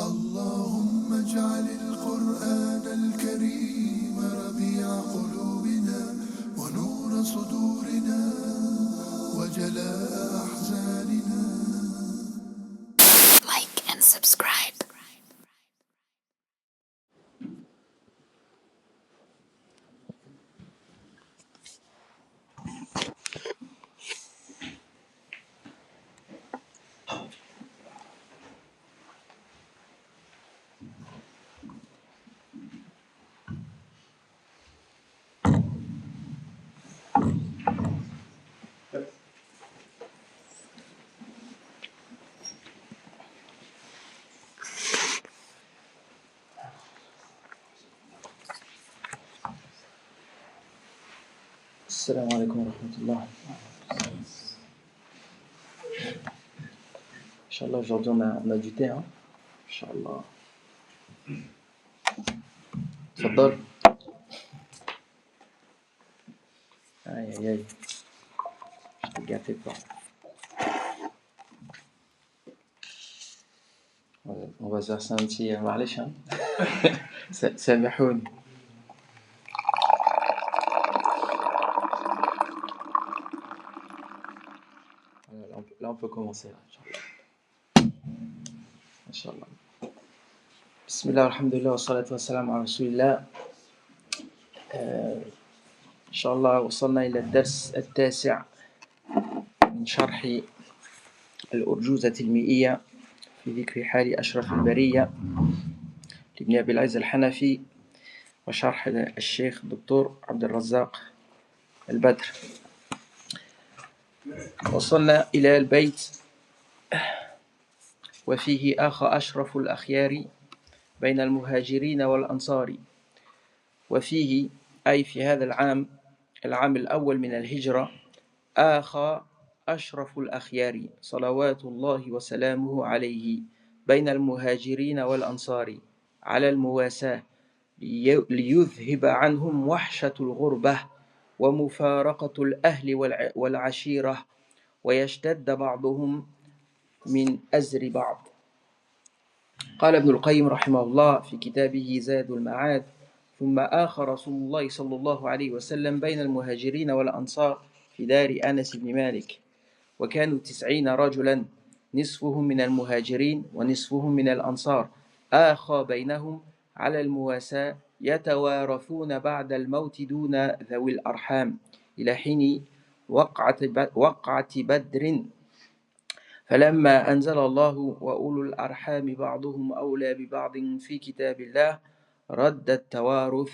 اللهم اجعل القرآن الكريم ربيع قلوبنا ونور صدورنا وجلاء أحزاننا. Like and subscribe. Assalamu alaikum wa rahmatullah. Inch'Allah, aujourd'hui on a du thé, hein. Inch'Allah. Tfaddal. Aïe aïe aïe. Je t'ai gâté quoi. On va se verser un petit معلش, hein. سامحوني. Là on peut commencer. Inch'Allah. Bismillah, alhamdulillah, wa salatu wa salam ala rasulillah. إن شاء الله وصلنا إلى الدرس التاسع من شرح الأرجوزة المئية في ذكر حال أشرف البرية لابن أبي العز الحنفي وشرح الشيخ الدكتور عبد الرزاق البدر. وصلنا إلى البيت وفيه آخى أشرف الأخيار بين المهاجرين والأنصار. وفيه أي في هذا العام الأول من الهجرة آخى أشرف الأخيار صلوات الله وسلامه عليه بين المهاجرين والأنصار على المواساة ليذهب عنهم وحشة الغربة ومفارقة الأهل والعشيرة ويشتد بعضهم من أزر بعض. قال ابن القيم رحمه الله في كتابه زاد المعاد: ثم آخى رسول الله صلى الله عليه وسلم بين المهاجرين والأنصار في دار أنس بن مالك، وكانوا 90 رجلا نصفهم من المهاجرين ونصفهم من الأنصار، آخى بينهم على المواساة يتوارثون بعد الموت دون ذوي الأرحام إلى حين وقعة بدر، فلما أنزل الله وأولو الأرحام بعضهم أولى ببعض في كتاب الله رد التوارث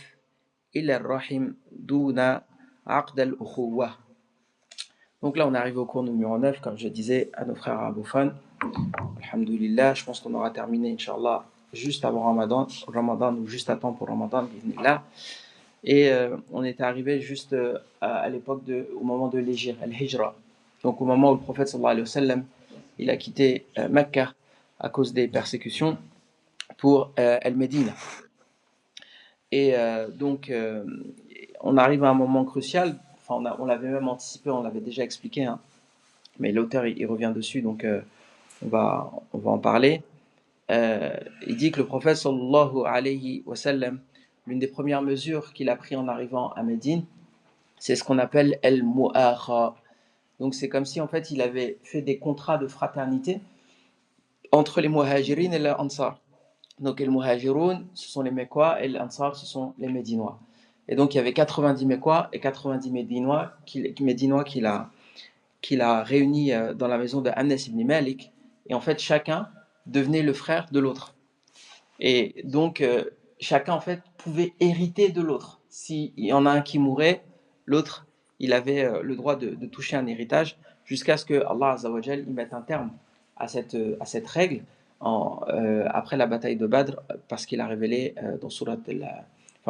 إلى الرحم دون عقد الأخوة. Donc là on arrive au cours numéro 9, comme je disais à nos frères arabophones. Alhamdulillah, je pense qu'on aura terminé Inch'Allah juste avant Ramadan ou juste à temps pour Ramadan, bismillah. Et on est arrivé juste à l'époque au moment de l'Hijra, al-Hijra. Donc au moment où le prophète sallallahu alayhi wa sallam il a quitté Mecca à cause des persécutions pour Al-Médine. Et donc on arrive à un moment crucial. Enfin, on l'avait même anticipé, on l'avait déjà expliqué, hein. Mais l'auteur il revient dessus, donc on va en parler. Il dit que le prophète sallallahu alayhi wa sallam, l'une des premières mesures qu'il a pris en arrivant à Médine, c'est ce qu'on appelle al-mu'akha. Donc c'est comme si en fait il avait fait des contrats de fraternité entre les muhajirin et les ansar. Donc les muhajiroun, ce sont les Mécois, et les ansar, ce sont les Médinois. Et donc il y avait 90 Mécois et 90 Médinois qu'il a réunis dans la maison de Anas ibn Malik. Et en fait chacun devenait le frère de l'autre. Et donc chacun en fait pouvait hériter de l'autre. S'il y en a un qui mourait, l'autre il avait le droit de toucher un héritage jusqu'à ce que Allah Azza wa Jal y mette un terme à cette règle après la bataille de Badr, parce qu'il a révélé dans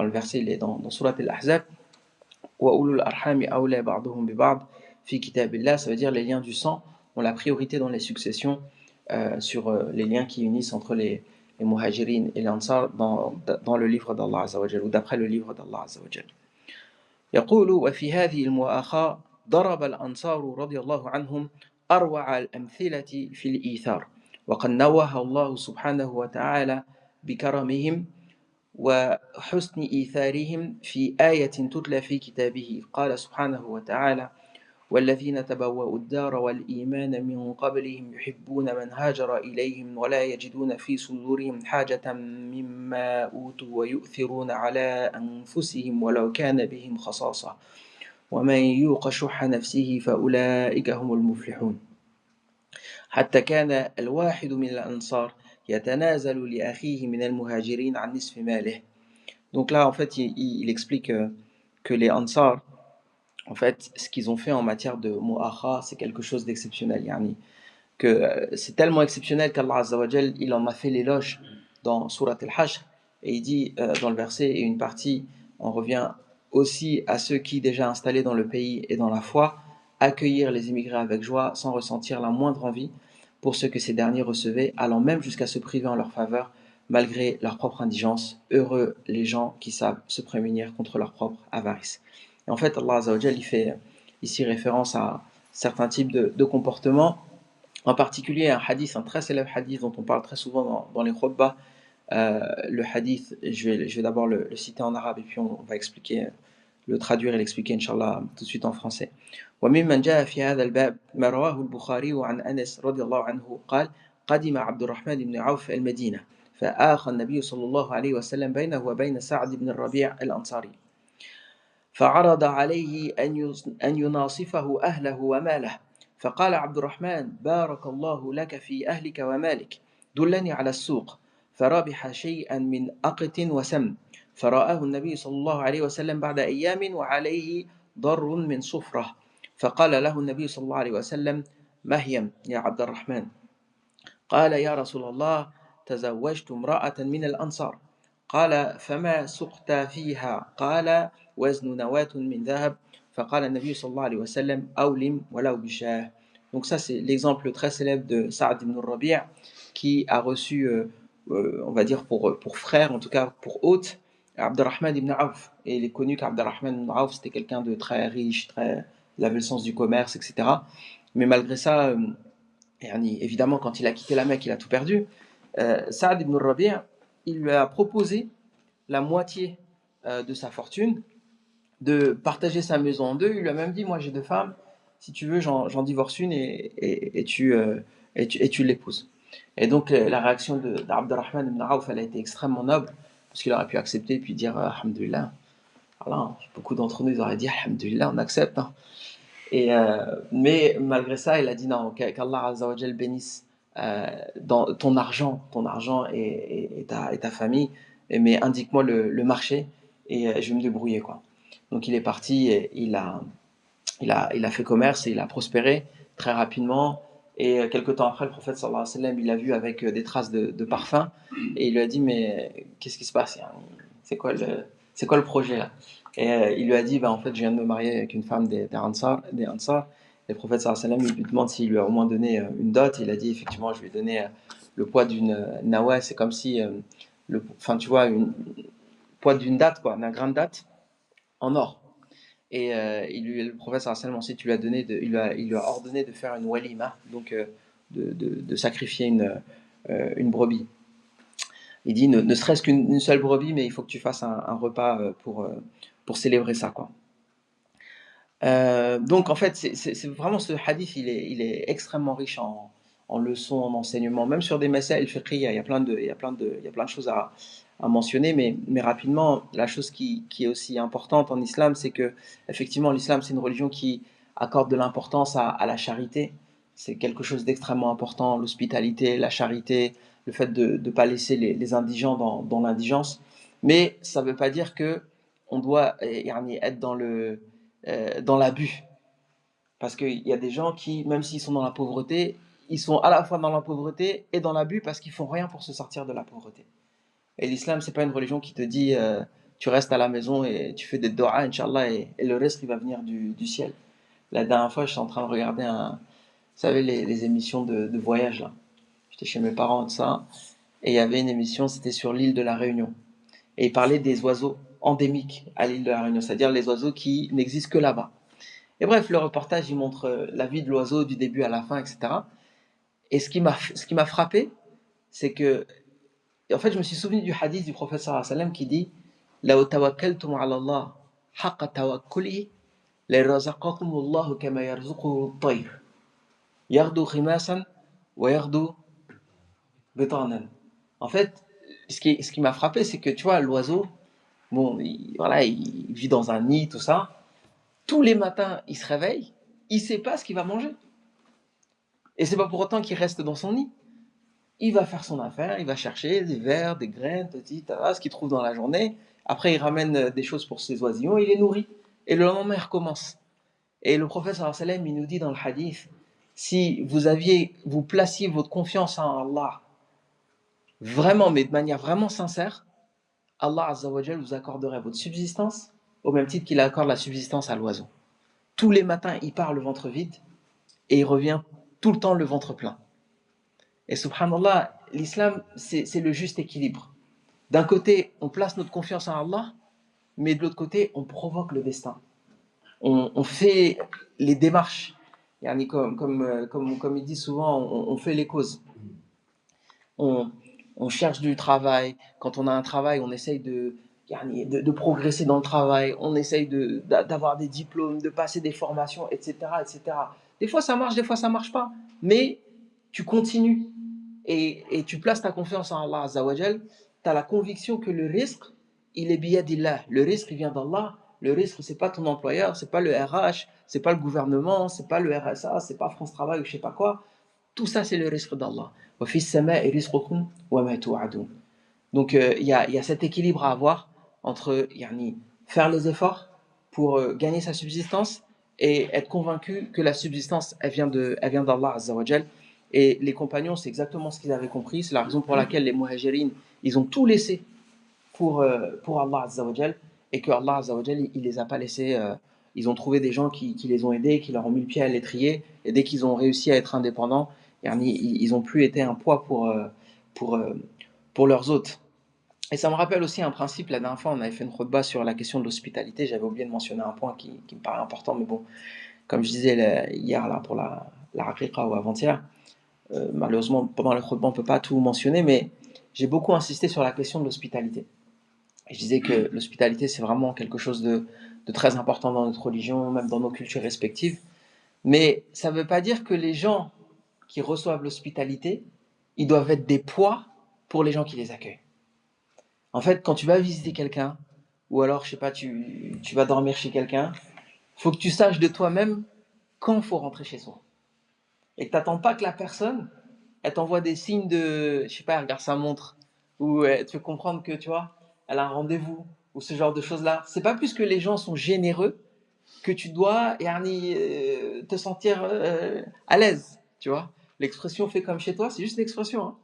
le verset il est dans Surat al-Ahzab wa ulul arhami awla ba'duhum bi ba'd fi kitabillah, ça veut dire les liens du sang ont la priorité dans les successions sur les liens qui unissent entre les muhajirin et les ansar dans le livre d'Allah Azza wa Jal, ou d'après le livre d'Allah Azza wa Jal. يقول وفي هذه المؤاخاة ضرب الأنصار رضي الله عنهم أروع الأمثلة في الإيثار وقد نوه الله سبحانه وتعالى بكرمهم وحسن إيثارهم في آية تتلى في كتابه قال سبحانه وتعالى والذين تبوأوا الدار والإيمان من قبلهم يحبون من هاجر إليهم ولا يجدون في صدورهم حاجة مما أوتوا ويؤثرون على أنفسهم ولو كان بهم خصاصة ومن يوق شح نفسه فأولئك هم المفلحون حتى كان الواحد من الأنصار يتنازل لأخيه من المهاجرين عن نصف ماله. Donc là, en fait, il explique que les Ansar, en fait, ce qu'ils ont fait en matière de mu'akha, c'est quelque chose d'exceptionnel. Yani, que c'est tellement exceptionnel qu'Allah Azza wa Jal, il en a fait l'éloge dans Surat al-Hashr, et il dit dans le verset, et une partie, on revient aussi à ceux qui, déjà installés dans le pays et dans la foi, accueillir les immigrés avec joie sans ressentir la moindre envie pour ce que ces derniers recevaient, allant même jusqu'à se priver en leur faveur, malgré leur propre indigence. Heureux les gens qui savent se prémunir contre leur propre avarice. Et en fait, Allah Azza wa Jal, il fait ici référence à certains types de comportements, en particulier un hadith, un très célèbre hadith dont on parle très souvent dans les khutbahs. Le hadith, je vais d'abord le citer en arabe et puis on va expliquer, le traduire et l'expliquer, Inch'Allah, tout de suite en français. وممن جاء في هذا الباب ما رواه البخاري عن أنس رضي الله عنه قال قدم عبد الرحمن بن عوف المدينة فآخى النبي صلى الله عليه وسلم بينه وبين سعد بن الربيع الأنصاري فعرض عليه أن يناصفه أهله وماله فقال عبد الرحمن بارك الله لك في أهلك ومالك دلني على السوق فربح شيئا من أقط وسم فرآه النبي صلى الله عليه وسلم بعد أيام وعليه ضر من صفرة فقال له النبي صلى الله عليه وسلم مهيم يا عبد الرحمن قال يا رسول الله تزوجت امرأة من الأنصار قال فما سقت فيها قال وزن نواة من ذهب فقال النبي صلى الله عليه وسلم أولم ولو بشاه. Donc ça c'est l'exemple très célèbre de Sa'd ibn Rabi' qui a reçu on va dire pour frère, en tout cas pour hôte, Abdurrahman ibn Auf. Et il est connu qu'Abdurrahman ibn Auf c'était quelqu'un de très riche, il avait le sens du commerce, etc. Mais malgré ça, évidemment quand il a quitté la Mecque il a tout perdu. Sa'd ibn Rabi' il lui a proposé la moitié de sa fortune, de partager sa maison en deux. Il lui a même dit moi j'ai deux femmes, si tu veux j'en divorce une et tu l'épouses. Et donc la réaction d'Abdurrahman ibn Auf elle a été extrêmement noble, parce qu'il aurait pu accepter et puis dire alhamdoulilah. Alors, beaucoup d'entre nous ils auraient dit alhamdoulilah, on accepte, hein. Mais malgré ça il a dit non, qu'Allah Azza wa Jal bénisse dans ton argent et ta famille, mais indique-moi le marché et je vais me débrouiller, quoi. Donc il est parti et il a fait commerce et il a prospéré très rapidement. Et quelques temps après, le prophète sallallahu alayhi wa sallam, il l'a vu avec des traces de parfum et il lui a dit mais qu'est-ce qui se passe? C'est quoi le projet là? Et il lui a dit en fait je viens de me marier avec une femme des Ansar. Et le prophète sallallahu alayhi wa sallam, il lui demande s'il lui a au moins donné une dot. Il a dit effectivement je lui ai donné le poids d'une nawa, c'est comme si tu vois le poids d'une date, quoi, d'un grain de date en or. Et le prophète sallallahu alayhi wa sallam ensuite il lui a ordonné de faire une walima, donc de sacrifier une brebis. Il dit ne serait-ce qu'une seule brebis, mais il faut que tu fasses un repas pour célébrer ça, quoi. Donc en fait c'est vraiment, ce hadith il est extrêmement riche en leçons, en enseignements, même sur des masail fiqhiyya. Il y a plein de choses à mentionner, mais rapidement, la chose qui est aussi importante en islam, c'est que effectivement l'islam c'est une religion qui accorde de l'importance à la charité. C'est quelque chose d'extrêmement important, l'hospitalité, la charité, le fait de ne pas laisser les indigents dans l'indigence. Mais ça ne veut pas dire que on doit être dans l'abus. Parce qu'il y a des gens qui, même s'ils sont dans la pauvreté, ils sont à la fois dans la pauvreté et dans l'abus parce qu'ils font rien pour se sortir de la pauvreté. Et l'islam, c'est pas une religion qui te dit tu restes à la maison et tu fais des doigts, Inch'Allah, et le reste il va venir du ciel. La dernière fois, je suis en train de regarder vous savez, les émissions de voyage là. J'étais chez mes parents de ça, et il y avait une émission, c'était sur l'île de la Réunion. Et il parlait des oiseaux endémiques à l'île de la Réunion, c'est-à-dire les oiseaux qui n'existent que là-bas. Et bref, le reportage, il montre la vie de l'oiseau du début à la fin, etc. Et ce qui m'a frappé, c'est que, en fait, je me suis souvenu du hadith du prophète sallallahu alayhi wa sallam qui dit لو توكلتم على الله حق توكله لرزقكم الله كما يرزقه الطير يغدو خماسا ويغدو بطانا. En fait, ce qui m'a frappé, c'est que tu vois, l'oiseau, bon, voilà, il vit dans un nid, tout ça. Tous les matins, il se réveille, il sait pas ce qu'il va manger. Et c'est pas pour autant qu'il reste dans son nid. Il va faire son affaire, il va chercher des vers, des graines, ce qu'il trouve dans la journée. Après, il ramène des choses pour ses oisillons, il les nourrit. Et le lendemain, il recommence. Et le prophète sallallahu alayhi wa sallam, il nous dit dans le hadith, si vous placiez votre confiance en Allah, vraiment, mais de manière vraiment sincère, Allah Azza wa Jal vous accorderait votre subsistance au même titre qu'il accorde la subsistance à l'oiseau. Tous les matins, il part le ventre vide et il revient tout le temps le ventre plein. Et subhanallah, l'islam, c'est le juste équilibre. D'un côté, on place notre confiance en Allah, mais de l'autre côté, on provoque le destin. On fait les démarches. Yani comme il dit souvent, on fait les causes. On cherche du travail. Quand on a un travail, on essaye de progresser dans le travail. On essaye d'avoir des diplômes, de passer des formations, etc., etc. Des fois, ça marche, des fois, ça marche pas. Mais tu continues et tu places ta confiance en Allah Azza wa Jal. Tu as la conviction que le risque, il est biyadillah. Le risque, il vient d'Allah. Le risque, c'est pas ton employeur, c'est pas le RH, c'est pas le gouvernement, c'est pas le RSA, c'est pas France Travail ou je sais pas quoi. Tout ça, c'est le risque d'Allah. Donc, il y a cet équilibre à avoir entre faire les efforts pour gagner sa subsistance et être convaincu que la subsistance, elle vient d'Allah Azza wa Jal. Et les compagnons, c'est exactement ce qu'ils avaient compris. C'est la raison pour laquelle les muhajirines, ils ont tout laissé pour Allah Azza wa Jal, et que Allah Azza wa Jal, il les a pas laissés. Ils ont trouvé des gens qui les ont aidés, qui leur ont mis le pied à l'étrier, et dès qu'ils ont réussi à être indépendants, ils ont plus été un poids pour, euh, pour leurs hôtes. Et ça me rappelle aussi un principe. La dernière fois, on avait fait une khutbah sur la question de l'hospitalité. J'avais oublié de mentionner un point qui me paraît important, mais bon, comme je disais hier là, pour la haqiqa ou avant-hier, malheureusement, pendant la khutbah, on ne peut pas tout mentionner, mais j'ai beaucoup insisté sur la question de l'hospitalité. Et je disais que l'hospitalité, c'est vraiment quelque chose de très important dans notre religion, même dans nos cultures respectives. Mais ça ne veut pas dire que les gens qui reçoivent l'hospitalité, ils doivent être des poids pour les gens qui les accueillent. En fait, quand tu vas visiter quelqu'un, ou alors, je sais pas, tu vas dormir chez quelqu'un, il faut que tu saches de toi-même quand il faut rentrer chez soi. Et que tu n'attends pas que la personne, elle t'envoie des signes de, je sais pas, elle regarde sa montre, ou elle te fait comprendre que, tu vois, elle a un rendez-vous, ou ce genre de choses-là. C'est pas plus que les gens sont généreux que tu dois te sentir à l'aise, tu vois. L'expression fais comme chez toi, c'est juste l'expression. Hein.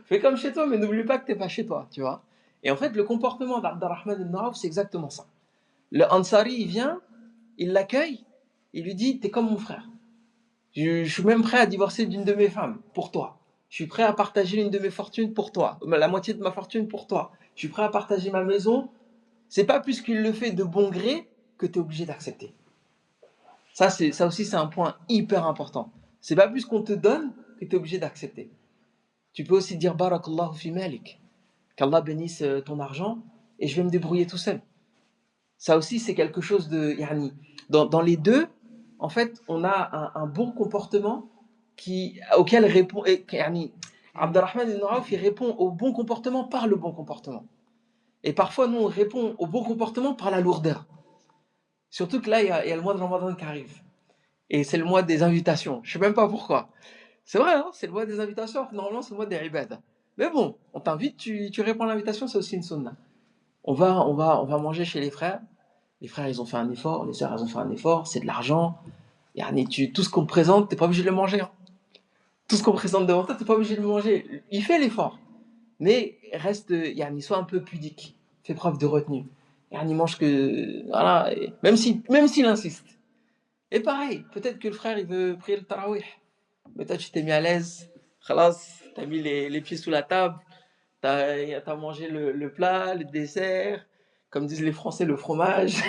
Fais comme chez toi, mais n'oublie pas que t'es pas chez toi, tu vois. Et en fait, le comportement d'Abdurrahman ibn Auf, c'est exactement ça. Le Ansari, il vient, il l'accueille, il lui dit, t'es comme mon frère. Je suis même prêt à divorcer d'une de mes femmes pour toi. Je suis prêt à partager une de mes fortunes pour toi, la moitié de ma fortune pour toi. Je suis prêt à partager ma maison. C'est pas plus qu'il le fait de bon gré que tu es obligé d'accepter. Ça aussi, c'est un point hyper important. C'est pas plus qu'on te donne que tu es obligé d'accepter. Tu peux aussi dire Barakallahu fi malik, qu'Allah bénisse ton argent et je vais me débrouiller tout seul. Ça aussi, c'est quelque chose de dans les deux, en fait, on a un bon comportement auquel répond Abdurrahman ibn Auf, il répond au bon comportement par le bon comportement. Et parfois, nous, on répond au bon comportement par la lourdeur. Surtout que là, il y a le mois de Ramadan qui arrive. Et c'est le mois des invitations. Je ne sais même pas pourquoi. C'est vrai, hein, c'est le mois des invitations. Normalement, c'est le mois des ibadah. Mais bon, on t'invite, tu réponds à l'invitation, c'est aussi une sunna. On va manger chez les frères. Les frères, ils ont fait un effort. Les sœurs, elles ont fait un effort. C'est de l'argent. Tout ce qu'on te présente, tu n'es pas obligé de le manger. Hein. Tout ce qu'on présente devant toi, tu n'es pas obligé de le manger. Il fait l'effort. Mais reste, sois un peu pudique. Fais preuve de retenue. Il mange que. Voilà, même s'il insiste. Et pareil, peut-être que le frère, il veut prier le tarawih. Mais toi, tu t'es mis à l'aise. Khalas, t'as mis les pieds sous la table. T'as mangé le plat, le dessert. Comme disent les Français, le fromage.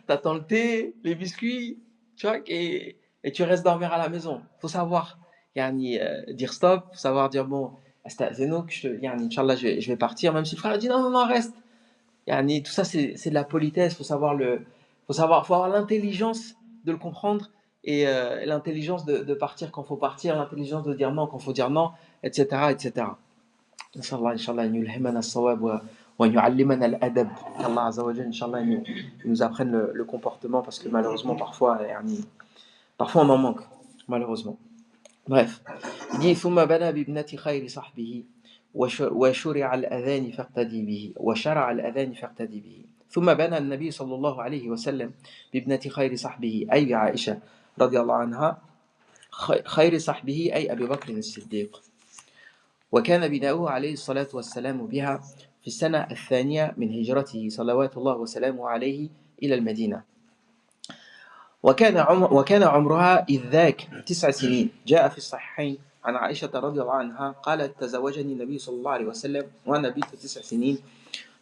T'attends le thé, les biscuits. Tu vois, et et tu restes dormir à la maison. Faut savoir dire stop, faut savoir dire bon, astazenouk, Inch'Allah, je vais partir, même si le frère dit non, non, non, reste. Tout ça, c'est de la politesse, faut avoir l'intelligence de le comprendre et l'intelligence de partir quand faut partir, l'intelligence de dire non quand faut dire non, etc., etc. نسأل الله إن شاء الله أن يلهمنا الصواب وأن يعلمنا الأدب qu'Allah Azza wa Jalla, Inch'Allah, il nous apprenne le comportement parce que malheureusement parfois on en manque malheureusement. Bref, il dit ثم بنى بابنة خير صحبه وشرع الأذان فاقتدي به وشرع الأذان فاقتدي به ثم بنى النبي صلى الله عليه وسلم بابنة خير صحبه أي بعائشة رضي الله عنها خير صحبه أي أبي بكر الصديق وكان بناؤه عليه الصلاة والسلام بها في السنة الثانية من هجرته صلوات الله وسلامه عليه إلى المدينة وكان عمرها إذ ذاك 9 سنين جاء في الصحيحين عن عائشة رضي الله عنها قالت تزوجني النبي صلى الله عليه وسلم وأنا بنت 9 سنين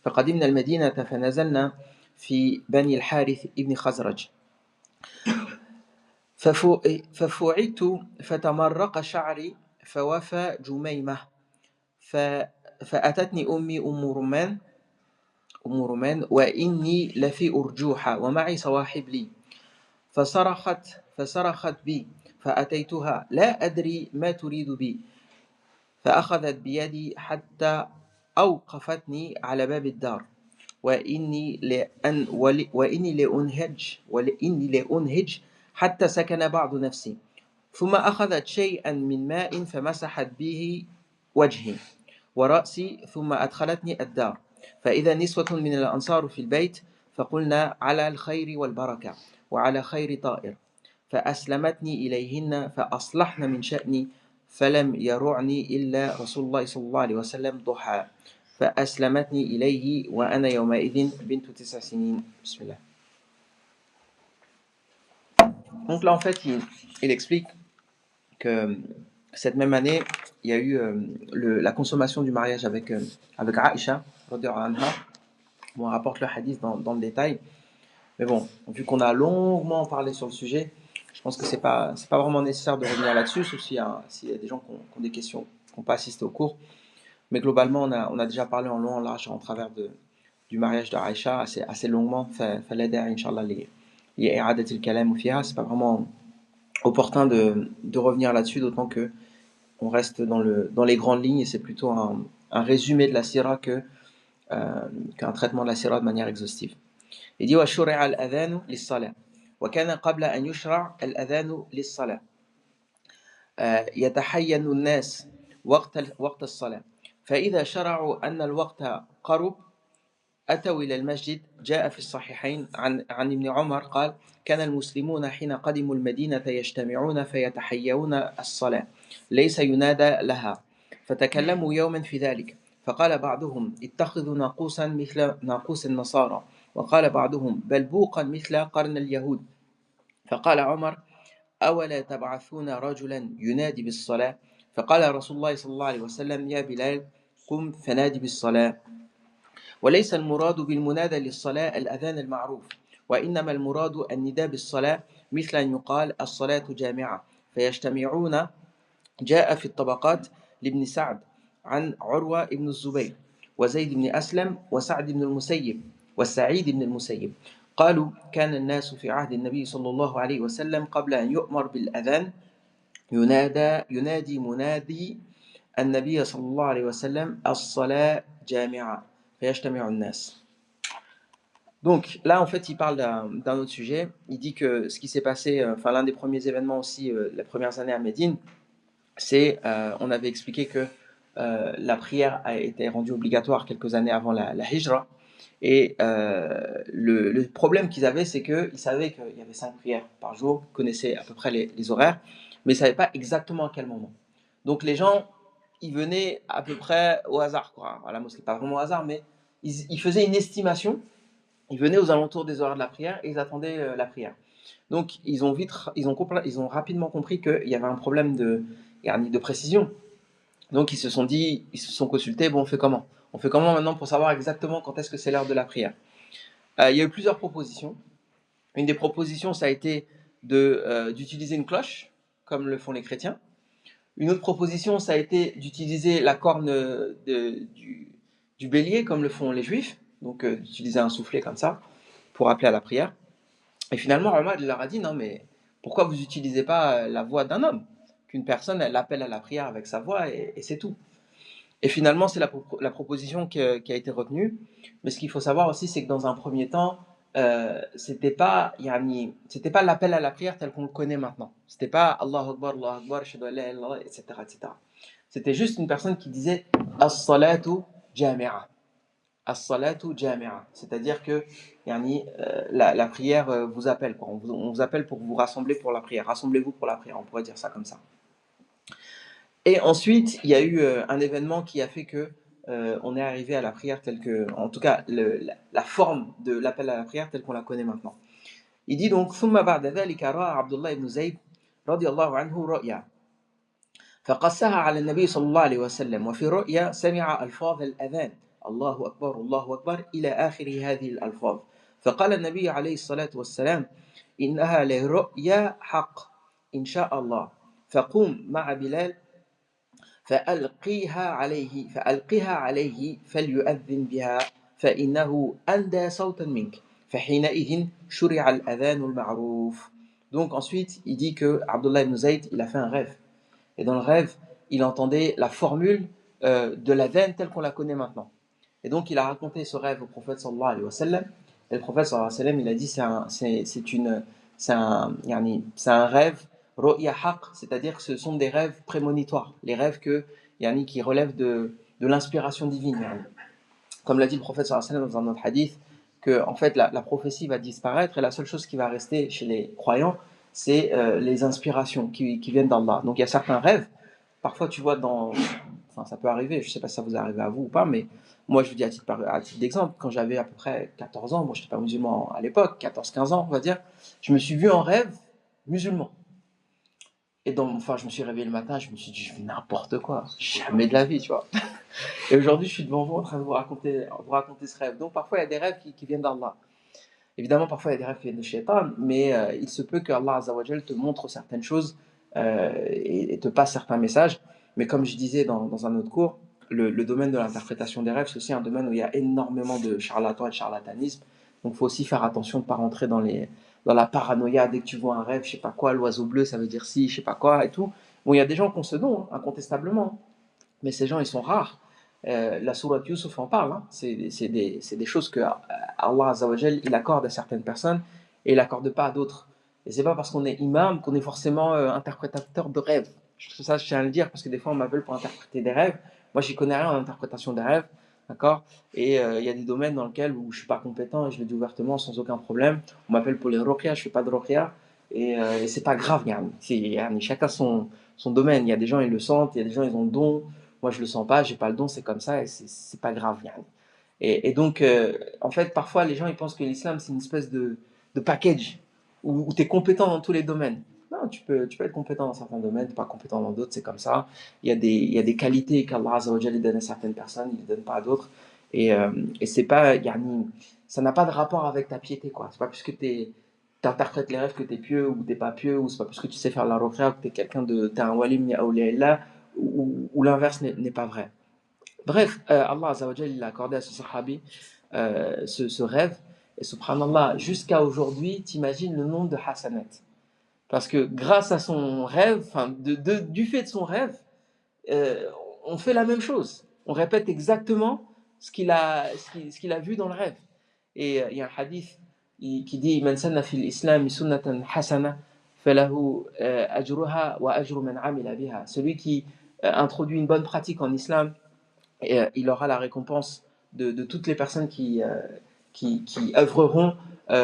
فقدمنا المدينة فنزلنا في بني الحارث ابن خزرج ففعدت فتمرق شعري فوفى جميمة فأتتني أمي أم رمان وإني لفي أرجوحة ومعي صواحب لي فصرخت بي فأتيتها لا أدري ما تريد بي فأخذت بيدي حتى أوقفتني على باب الدار وإني لأنهج حتى سكن بعض نفسي ثم أخذت شيئا من ماء فمسحت به وجهي ورأسي ثم أدخلتني الدار فإذا نسوة من الأنصار في البيت فقلنا على الخير والبركة وعلى خير طائر فأسلمتني إليهن فأصلحن من شأني فلم يرعني إلا رسول الله صلى الله عليه وسلم ضحى فأسلمتني إليه وأنا يومئذ بنت 9 سنين بسم الله. Donc là en fait il explique que cette même année il y a eu la consommation du mariage avec Aïcha radhiyallahu anha. Bon, on rapporte le hadith dans le détail. Mais bon, vu qu'on a longuement parlé sur le sujet, je pense que c'est pas vraiment nécessaire de revenir là-dessus, sauf s'il y a des gens qui ont des questions, qui n'ont pas assisté au cours. Mais globalement, on a déjà parlé en long, en large, en travers du mariage de Aïcha, assez longuement. Fallait Inch'Allah, i'adat al-kalam ou fiha, c'est pas vraiment opportun de revenir là-dessus, d'autant que on reste dans les grandes lignes et c'est plutôt un résumé de la sira qu'un traitement de la sira de manière exhaustive. Il dit وشرع الأذان للصلاة وكان قبل أن يشرع الأذان للصلاة يتحين الناس وقت الصلاة فإذا شرعوا أن الوقت قرب أتوا إلى المسجد جاء في الصحيحين عن ابن عمر قال كان المسلمون حين قدموا المدينة يجتمعون فيتحيون الصلاة ليس ينادى لها فتكلموا يوما في ذلك فقال بعضهم اتخذوا ناقوسا مثل ناقوس النصارى وقال بعضهم بل بوقا مثل قرن اليهود فقال عمر أولا تبعثون رجلا ينادي بالصلاة فقال رسول الله صلى الله عليه وسلم يا بلال قم فنادي بالصلاة وليس المراد بالمنادى للصلاة الأذان المعروف وإنما المراد النداء بالصلاة مثل أن يقال الصلاة جامعة فيجتمعون جاء في الطبقات لابن سعد عن عروة بن الزبير وزيد بن أسلم وسعد بن المسيب والسعيد بن المسيب قالوا كان الناس في عهد النبي صلى الله عليه وسلم قبل أن يؤمر بالأذان ينادي منادي النبي صلى الله عليه وسلم الصلاة جامعة فيجتمع الناس. Donc là en fait il parle d'un autre sujet. Il dit que ce qui s'est passé, l'un des premiers événements aussi, les premières années à Médine, c'est on avait expliqué que la prière a été rendue obligatoire quelques années avant la hijra. Et le problème qu'ils avaient, c'est qu'ils savaient qu'il y avait 5 prières par jour, ils connaissaient à peu près les horaires, mais ils ne savaient pas exactement à quel moment. Donc les gens, ils venaient à peu près au hasard, quoi. À la mosquée, pas vraiment au hasard, mais ils faisaient une estimation, ils venaient aux alentours des horaires de la prière et ils attendaient la prière. Donc ils ont rapidement compris qu'il y avait un problème de précision. Donc ils se sont consultés, bon on fait comment maintenant pour savoir exactement quand est-ce que c'est l'heure de la prière. Il y a eu plusieurs propositions. Une des propositions ça a été d'utiliser une cloche, comme le font les chrétiens. Une autre proposition, ça a été d'utiliser la corne du bélier, comme le font les juifs, donc d'utiliser un soufflet comme ça, pour appeler à la prière. Et finalement, Omar leur a dit, non mais pourquoi vous n'utilisez pas la voix d'un homme? Qu'une personne, elle appelle à la prière avec sa voix et c'est tout. Et finalement, c'est la proposition qui a été retenue. Mais ce qu'il faut savoir aussi, c'est que dans un premier temps, c'était pas l'appel à la prière tel qu'on le connaît maintenant. C'était pas Allahu Akbar, Ashhadu an la ilaha illallah, etc., etc. C'était juste une personne qui disait As-salatu jami'a. As-salatu jami'a. C'est-à-dire que la prière vous appelle, quoi. On vous appelle pour vous rassembler pour la prière. Rassemblez-vous pour la prière, on pourrait dire ça comme ça. Et ensuite, il y a eu un événement qui a fait que on est arrivé à la prière telle que, en tout cas, la forme de l'appel à la prière telle qu'on la connaît maintenant. Il dit donc, ثم بعد ذلك رأى عبد الله بن زيد رضي الله عنه رؤيا فقصها على النبي صلى الله عليه وسلم وفي رؤيا سمع ألفاظ الأذان الله أكبر الله أكبر إلى آخر هذه الألفاظ فقال النبي عليه الصلاة والسلام إنها لرؤيا حق إن شاء الله فقوم مع بلال فألقها عليه فليؤذن بها فإنه أندى صوتا منك فحينئذ شرع الأذان المعروف. Donc ensuite il dit que Abdullah ibn Zayd il a fait un rêve et dans le rêve il entendait la formule de l'adhan telle qu'on la connaît maintenant et donc il a raconté ce rêve au prophète sallallahu alayhi wa sallam et le prophète sallallahu alayhi wa sallam il a dit c'est un rêve Ru'ya haq, c'est-à-dire que ce sont des rêves prémonitoires, les rêves qui relèvent de l'inspiration divine. Comme l'a dit le prophète sallallahu alayhi wa sallam dans un autre hadith, que en fait la prophétie va disparaître et la seule chose qui va rester chez les croyants, c'est les inspirations qui viennent d'Allah. Donc il y a certains rêves, parfois tu vois enfin ça peut arriver, je ne sais pas si ça vous est arrivé à vous ou pas, mais moi je vous dis à titre d'exemple, quand j'avais à peu près 14 ans, moi je n'étais pas musulman à l'époque, 14-15 ans on va dire, je me suis vu en rêve musulman. Et enfin, je me suis réveillé le matin, je me suis dit, je fais n'importe quoi, jamais de la vie, tu vois. Et aujourd'hui, je suis devant vous en train de vous raconter ce rêve. Donc, parfois, il y a des rêves qui viennent d'Allah. Évidemment, parfois, il y a des rêves qui viennent de Shaitan, mais il se peut que Allah Azza wa Jal te montre certaines choses et te passe certains messages. Mais comme je disais dans un autre cours, le domaine de l'interprétation des rêves, c'est aussi un domaine où il y a énormément de charlatans et de charlatanisme. Donc, il faut aussi faire attention de ne pas rentrer dans la paranoïa. Dès que tu vois un rêve, je sais pas quoi, l'oiseau bleu, ça veut dire si, je sais pas quoi et tout. Bon, il y a des gens qui ont ce don, hein, incontestablement, mais ces gens, ils sont rares. La sourate Yusuf en parle, hein. C'est des choses que Allah Azza wa Jal, il accorde à certaines personnes et il n'accorde pas à d'autres. Et c'est pas parce qu'on est imam qu'on est forcément interprétateur de rêves. Ça, je tiens à le dire parce que des fois on m'appelle pour interpréter des rêves. Moi, j'y connais rien en interprétation des rêves, d'accord. Et il y a des domaines dans lesquels où je suis pas compétent et je le dis ouvertement sans aucun problème. On m'appelle pour les ruqya, je fais pas de ruqya et c'est pas grave, chacun son domaine. Il y a des gens ils le sentent, il y a des gens ils ont le don. Moi, je le sens pas, j'ai pas le don, c'est comme ça et c'est pas grave. Et donc, en fait, parfois, les gens ils pensent que l'islam c'est une espèce de package où tu es compétent dans tous les domaines. Non, tu peux être compétent dans certains domaines, pas compétent dans d'autres, c'est comme ça. Il y a des qualités qu'Allah Azza wa Jalla donne à certaines personnes, il ne les donne pas à d'autres. Et c'est pas, ça n'a pas de rapport avec ta piété, quoi. C'est pas parce que tu interprètes les rêves que tu es pieux ou t'es pas pieux, ou c'est pas parce que tu sais faire la ruqya que t'es un wali min awliya ou l'inverse n'est pas vrai. Bref, Allah Azza wa Jalla il a accordé à ce sahabi ce rêve, et subhanallah, jusqu'à aujourd'hui, t'imagines le nombre de hasanat. Parce que grâce à son rêve, enfin, du fait de son rêve, euh, on fait la même chose. On répète exactement ce qu'il a vu dans le rêve. Et il y a un hadith qui dit Man sanna fil islam sunnatan hasana falahu ajruha wa ajru man amila biha. Celui qui introduit une bonne pratique en islam, il aura la récompense de toutes les personnes qui œuvreront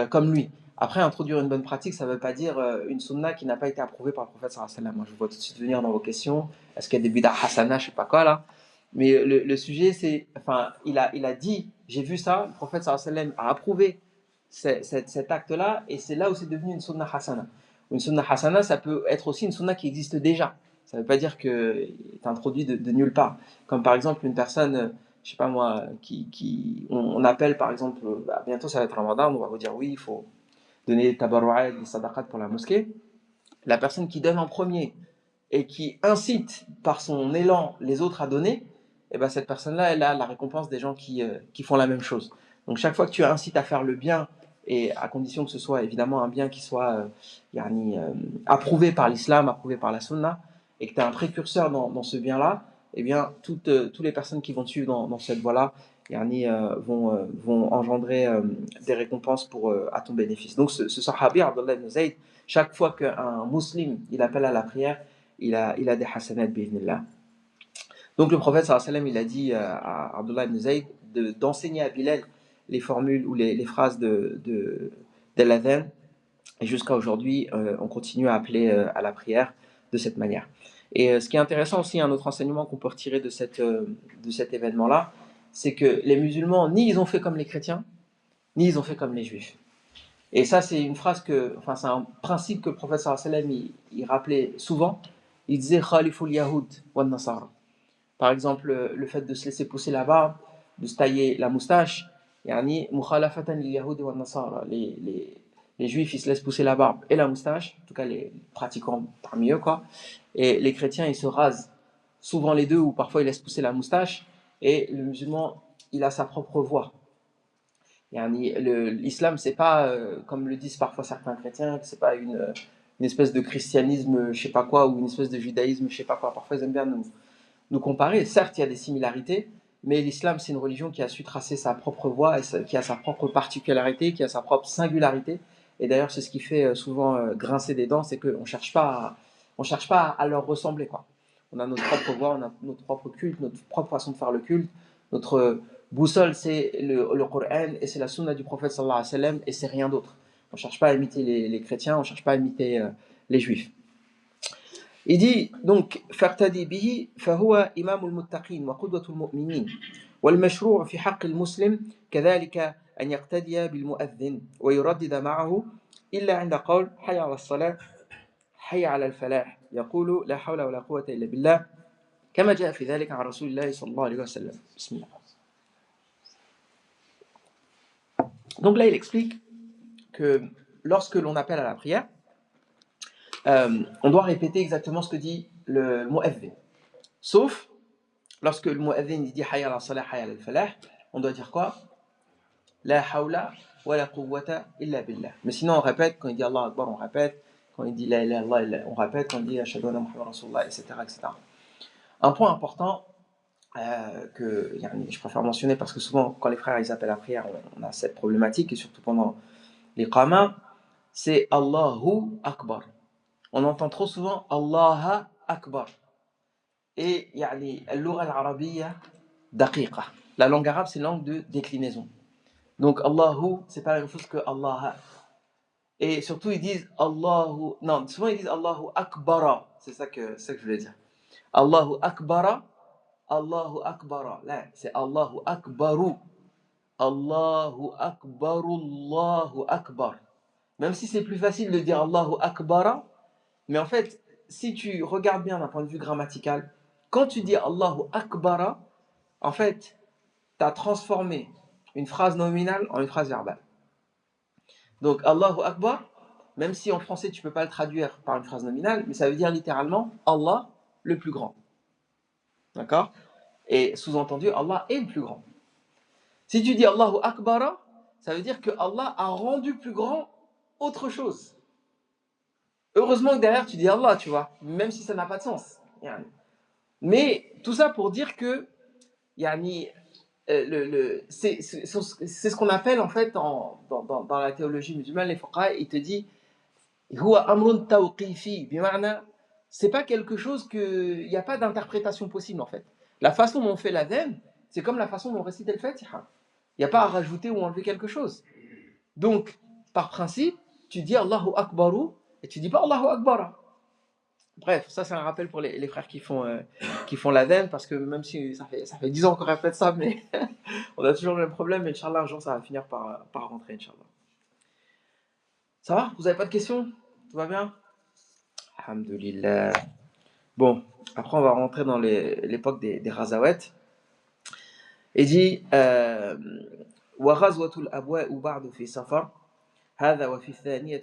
comme lui. Après, introduire une bonne pratique, ça ne veut pas dire une sunna qui n'a pas été approuvée par le prophète sallallahu alayhi wa sallam. Moi, je vois tout de suite venir dans vos questions. Est-ce qu'il y a des bid'ah hasana, je sais pas quoi là. Mais le sujet, c'est, enfin, il a dit, j'ai vu ça, le prophète sallallahu alayhi wa sallam a approuvé cet acte-là, et c'est là où c'est devenu une sunna hasana. Une sunna hasana, ça peut être aussi une sunna qui existe déjà. Ça ne veut pas dire qu'il est introduit de nulle part. Comme par exemple une personne, je sais pas moi, on appelle par exemple, bientôt ça va être Ramadan, on va vous dire oui, il faut donner des tabarru'at, des sadaqat pour la mosquée, la personne qui donne en premier et qui incite par son élan les autres à donner, et ben cette personne-là, elle a la récompense des gens qui font la même chose. Donc chaque fois que tu incites à faire le bien, et à condition que ce soit évidemment un bien qui soit approuvé par l'islam, approuvé par la sunna, et que tu es un précurseur dans ce bien-là, eh bien toutes les personnes qui vont te suivre dans cette voie-là vont engendrer des récompenses à ton bénéfice. Donc ce sahabi, Abdullah ibn Zayd, chaque fois qu'un musulman il appelle à la prière, il a des hasanat bi'idhnillah. Donc le prophète sallallahu alayhi wa sallam, il a dit à Abdullah ibn Zayd d'enseigner à Bilal les formules ou les phrases de l'adhan, et jusqu'à aujourd'hui on continue à appeler à la prière de cette manière. Et ce qui est intéressant aussi, un autre enseignement qu'on peut retirer de cet événement-là, c'est que les musulmans, ni ils ont fait comme les chrétiens, ni ils ont fait comme les juifs. Et ça, c'est une phrase c'est un principe que le prophète sallallahu alayhi wa sallam il rappelait souvent. Il disait Khaliful Yahoud wa Nasara. Par exemple, le fait de se laisser pousser la barbe, de se tailler la moustache, yani mukhalafatan lil Yahoud wa Nasara. Les juifs, ils se laissent pousser la barbe et la moustache, en tout cas les pratiquants parmi eux, quoi. Et les chrétiens, ils se rasent souvent les deux, ou parfois ils laissent pousser la moustache. Et le musulman, il a sa propre voix. L'islam, c'est pas, comme le disent parfois certains chrétiens, c'est pas une espèce de christianisme, je sais pas quoi, ou une espèce de judaïsme, je sais pas quoi. Parfois, ils aiment bien nous comparer. Certes, il y a des similarités, mais l'islam, c'est une religion qui a su tracer sa propre voie, et qui a sa propre particularité, qui a sa propre singularité. Et d'ailleurs, c'est ce qui fait souvent grincer des dents, c'est qu'on cherche pas à leur ressembler, quoi. On a notre propre voie, on a notre propre culte, notre propre façon de faire le culte. Notre boussole, c'est le Coran et c'est la sunna du prophète sallallahu alayhi wa sallam, et c'est rien d'autre. On ne cherche pas à imiter les chrétiens, on ne cherche pas à imiter les juifs. Il dit donc فاقتدي به فهو إمام المتقين وقدوة المؤمنين والمشروع في حق المسلم كذلك أن يقتدي بالمؤذن ويردد معه إلا عند قول حي على الصلاة حي على الفلاح يقول لا حول ولا قوة إلا بالله كما جاء في ذلك عن رسول الله صلى الله عليه وسلم. بسم الله. Donc là, il explique que lorsque l'on appelle à la prière, on doit répéter exactement ce que dit le mu'adhin. Sauf lorsque le mu'adhin dit hayya ala salah, hayya ala falah, on doit dire quoi? La hawla wa la quwwata illa billah. Mais sinon, on répète, quand il dit Allah Akbar, on répète, quand il dit la ilaha illallah, on répète, quand il dit ashhadu anna Muhammadan rasulullah, etc., etc. Un point important que je préfère mentionner, parce que souvent, quand les frères ils appellent à la prière, on a cette problématique, et surtout pendant l'iqama, c'est Allahu Akbar. On entend trop souvent Allah Akbar. Et al-lugha al-arabiyya daqiqa. La langue arabe, c'est une langue de déclinaison. Donc Allahu, c'est pas la même chose que Allah. Et surtout, ils disent Allahu. Non, souvent ils disent Allahu Akbara. C'est ça que je voulais dire. Allahu Akbara. Allahu Akbara. Là, c'est Allahu Akbaru. Allahu Akbaru, Allahu Akbar. Même si c'est plus facile de dire Allahu Akbara, mais en fait, si tu regardes bien d'un point de vue grammatical, quand tu dis Allahu Akbara, en fait, tu as transformé une phrase nominale en une phrase verbale. Donc Allahu Akbar, même si en français tu ne peux pas le traduire par une phrase nominale, mais ça veut dire littéralement Allah le plus grand. D'accord? Et sous-entendu, Allah est le plus grand. Si tu dis Allahu Akbara, ça veut dire que Allah a rendu plus grand autre chose. Heureusement que derrière tu dis Allah, tu vois, même si ça n'a pas de sens. Mais tout ça pour dire que c'est ce qu'on appelle en fait dans la théologie musulmane, les fuqaha, il te dit huwa amrun tawqifi, bima'na, c'est pas quelque chose que il n'y a pas d'interprétation possible en fait. La façon dont on fait l'adhan, c'est comme la façon dont on récite al-Fatiha. Il n'y a pas à rajouter ou enlever quelque chose. Donc, par principe, tu dis Allahu Akbaru et tu dis pas Allahu Akbara. Bref, ça c'est un rappel pour les frères qui font l'adhan, parce que même si ça fait 10 ans qu'on répète ça, mais on a toujours le même problème, mais Inch'Allah, un jour ça va finir par rentrer, Inch'Allah. Ça va? Vous n'avez pas de questions? Tout va bien? Alhamdulillah. Bon, après on va rentrer dans l'époque des Razawet. Et dit وغزوة الأبواء بعد في سفر هذا وفي الثانية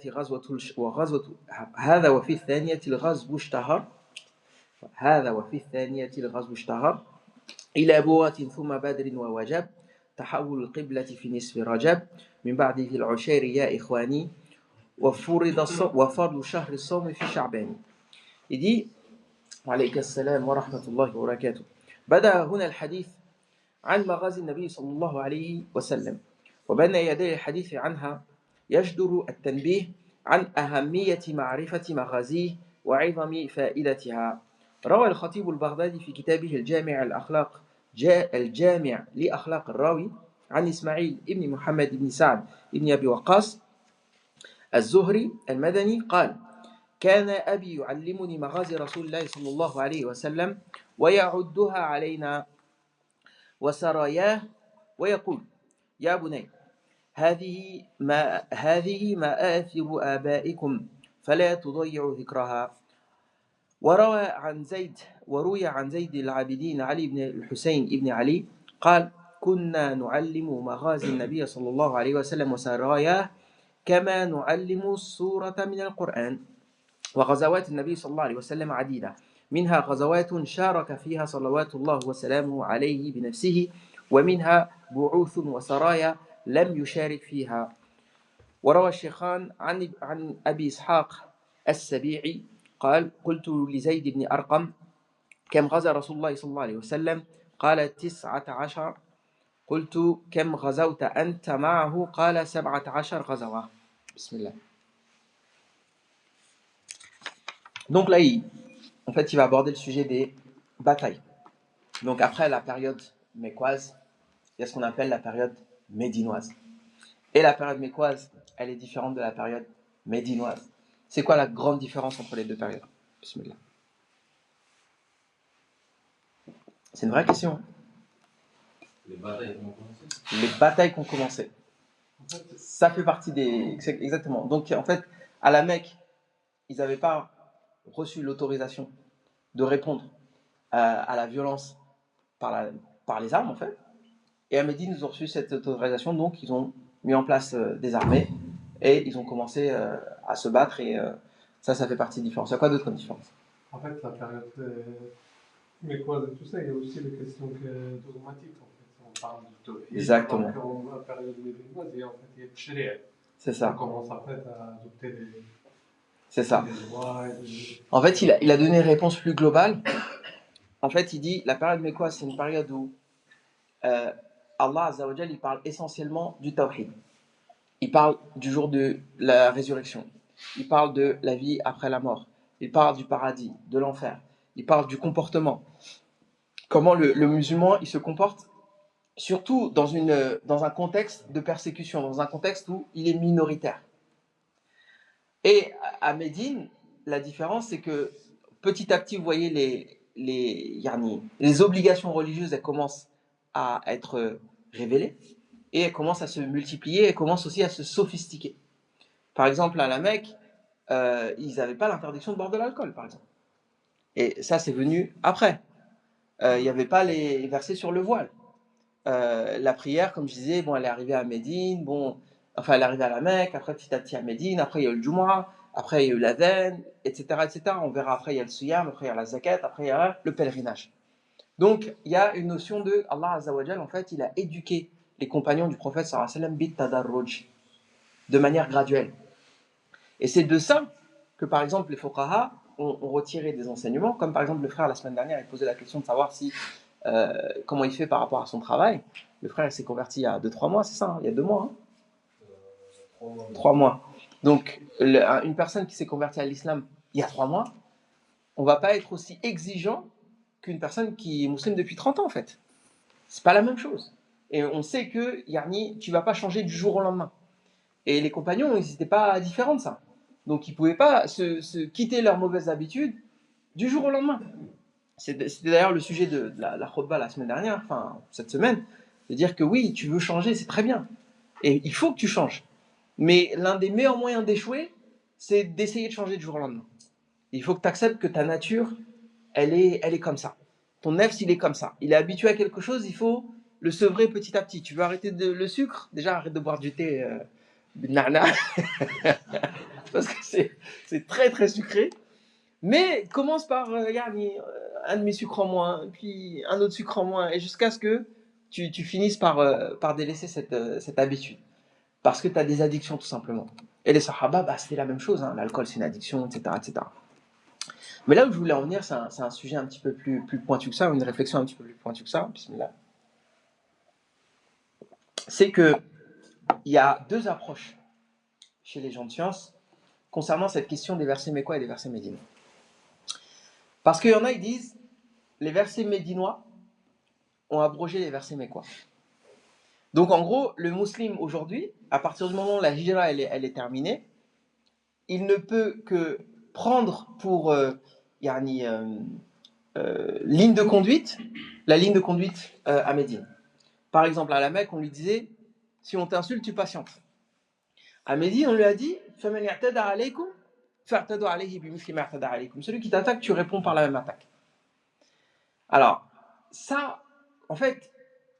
هذا وفي الثانية الغزو اشتهر هذا وفي الثانية الغزو اشتهر إلى بوات ثم بدر ووجب تحول القبلة في نصف رجب من بعد ذي العشير يا إخواني وفرض شهر الصوم في شعبان. Il dit وعليك السلام ورحمة الله وبركاته. بدأ هنا الحديث عن مغازي النبي صلى الله عليه وسلم، وبين يدي الحديث عنها يجدر التنبيه عن أهمية معرفة مغازيه وعظم فائدتها. روى الخطيب البغدادي في كتابه الجامع لأخلاق الراوي عن إسماعيل ابن محمد بن سعد ابن أبي وقاص الزهري المدني قال: كان أبي يعلمني مغازي رسول الله صلى الله عليه وسلم ويعدها علينا وسراياه ويقول: يا بني هذه مآثر آبائكم فلا تضيعوا ذكرها. وروي عن زيد العابدين علي بن الحسين ابن علي قال: كنا نعلم مغازي النبي صلى الله عليه وسلم وسراياه كما نعلم السورة من القرآن. وغزوات النبي صلى الله عليه وسلم عديدة، منها غزوات شارك فيها صلوات الله وسلامه عليه بنفسه، ومنها بعوث وسرايا لم يشارك فيها. وروى الشيخان عن أبي إسحاق السبيعي قال: قلت لزيد بن أرقم: كم غزا رسول الله صلى الله عليه وسلم؟ قال: 19. قلت: كم غزوت أنت معه؟ قال: 17 غزوة. بسم الله. Donc là, il va aborder le sujet des batailles. Donc après la période mécoise, il y a ce qu'on appelle la période médinoise. Et la période mécoise, elle est différente de la période médinoise. C'est quoi la grande différence entre les deux périodes? Bismillah. C'est une vraie question. Les batailles qui ont commencé. Les batailles qui ont commencé. Ça fait partie des... Exactement. Donc en fait, à la Mecque, ils n'avaient pas reçu l'autorisation de répondre à la violence par les armes en fait. Et à Médine, ils ont reçu cette autorisation, donc ils ont mis en place des armées et ils ont commencé à se battre et ça fait partie des différences. Il y a quoi d'autre comme différence? En fait, la période mécoise et tout ça, il y a aussi les questions dogmatiques. En fait. On parle du tawhid. Exactement. La période médinoise, il y a le shari'a. C'est ça. On commence après à adopter des... C'est ça. Lois, en fait, il a donné une réponse plus globale. En fait, il dit la période mécoise, c'est une période où Allah Azza wa Jal, il parle essentiellement du tawhid. Il parle du jour de la résurrection. Il parle de la vie après la mort. Il parle du paradis, de l'enfer. Il parle du comportement. Comment le musulman il se comporte, surtout dans un contexte de persécution, dans un contexte où il est minoritaire. Et à Médine, la différence, c'est que petit à petit, vous voyez, les obligations religieuses, elles commencent à être révélées et elles commencent à se multiplier, elles commencent aussi à se sophistiquer. Par exemple, à la Mecque, ils n'avaient pas l'interdiction de boire de l'alcool, par exemple. Et ça, c'est venu après. Il n'y avait pas les versets sur le voile. La prière, comme je disais, bon, elle est arrivée à Médine, elle est arrivée à la Mecque, après petit à petit à Médine, après il y a eu le Jumu'ah, après il y a eu l'adhan, etc., etc. On verra après il y a le siyam, après il y a la zakat, après il y a le pèlerinage. Donc il y a une notion de Allah Azza wa Jal, en fait, il a éduqué les compagnons du prophète sallallahu alayhi wa sallam bit tadarruj, de manière graduelle. Et c'est de ça que par exemple les fuqaha ont retiré des enseignements, comme par exemple le frère la semaine dernière, il posait la question de savoir comment il fait par rapport à son travail. Le frère il s'est converti il y a 2-3 mois, c'est ça, hein, il y a 2 mois. 3 mois. Donc, une personne qui s'est convertie à l'islam il y a 3 mois, on ne va pas être aussi exigeant qu'une personne qui est musulmane depuis 30 ans, en fait. C'est pas la même chose. Et on sait que tu ne vas pas changer du jour au lendemain. Et les compagnons, ils n'étaient pas différents de ça. Donc, ils ne pouvaient pas se quitter leurs mauvaises habitudes du jour au lendemain. C'était d'ailleurs le sujet de la khutbah la semaine dernière, enfin, cette semaine, de dire que oui, tu veux changer, c'est très bien. Et il faut que tu changes. Mais l'un des meilleurs moyens d'échouer, c'est d'essayer de changer du jour au lendemain. Il faut que tu acceptes que ta nature, elle est comme ça. Ton nefs, il est comme ça. Il est habitué à quelque chose, il faut le sevrer petit à petit. Tu veux arrêter le sucre? Déjà, arrête de boire du thé Nana, parce que c'est très très sucré. Mais commence par un demi-sucre en moins, puis un autre sucre en moins, et jusqu'à ce que tu finisses par délaisser cette habitude. Parce que tu as des addictions tout simplement. Et les sahaba, bah, c'était la même chose, hein. L'alcool c'est une addiction, etc., etc. Mais là où je voulais en venir, c'est un sujet un petit peu plus pointu que ça, une réflexion un petit peu plus pointue que ça, bismillah. C'est qu'il y a deux approches chez les gens de science concernant cette question des versets mécois et des versets médinois. Parce qu'il y en a, ils disent, les versets médinois ont abrogé les versets mécois. Donc en gros, le musulman aujourd'hui, à partir du moment où la hijra elle est terminée, il ne peut que prendre pour ligne de conduite, la ligne de conduite à Médine. Par exemple, à la Mecque, on lui disait, si on t'insulte, tu patientes. À Médine, on lui a dit, celui qui t'attaque, tu réponds par la même attaque. Alors, ça, en fait,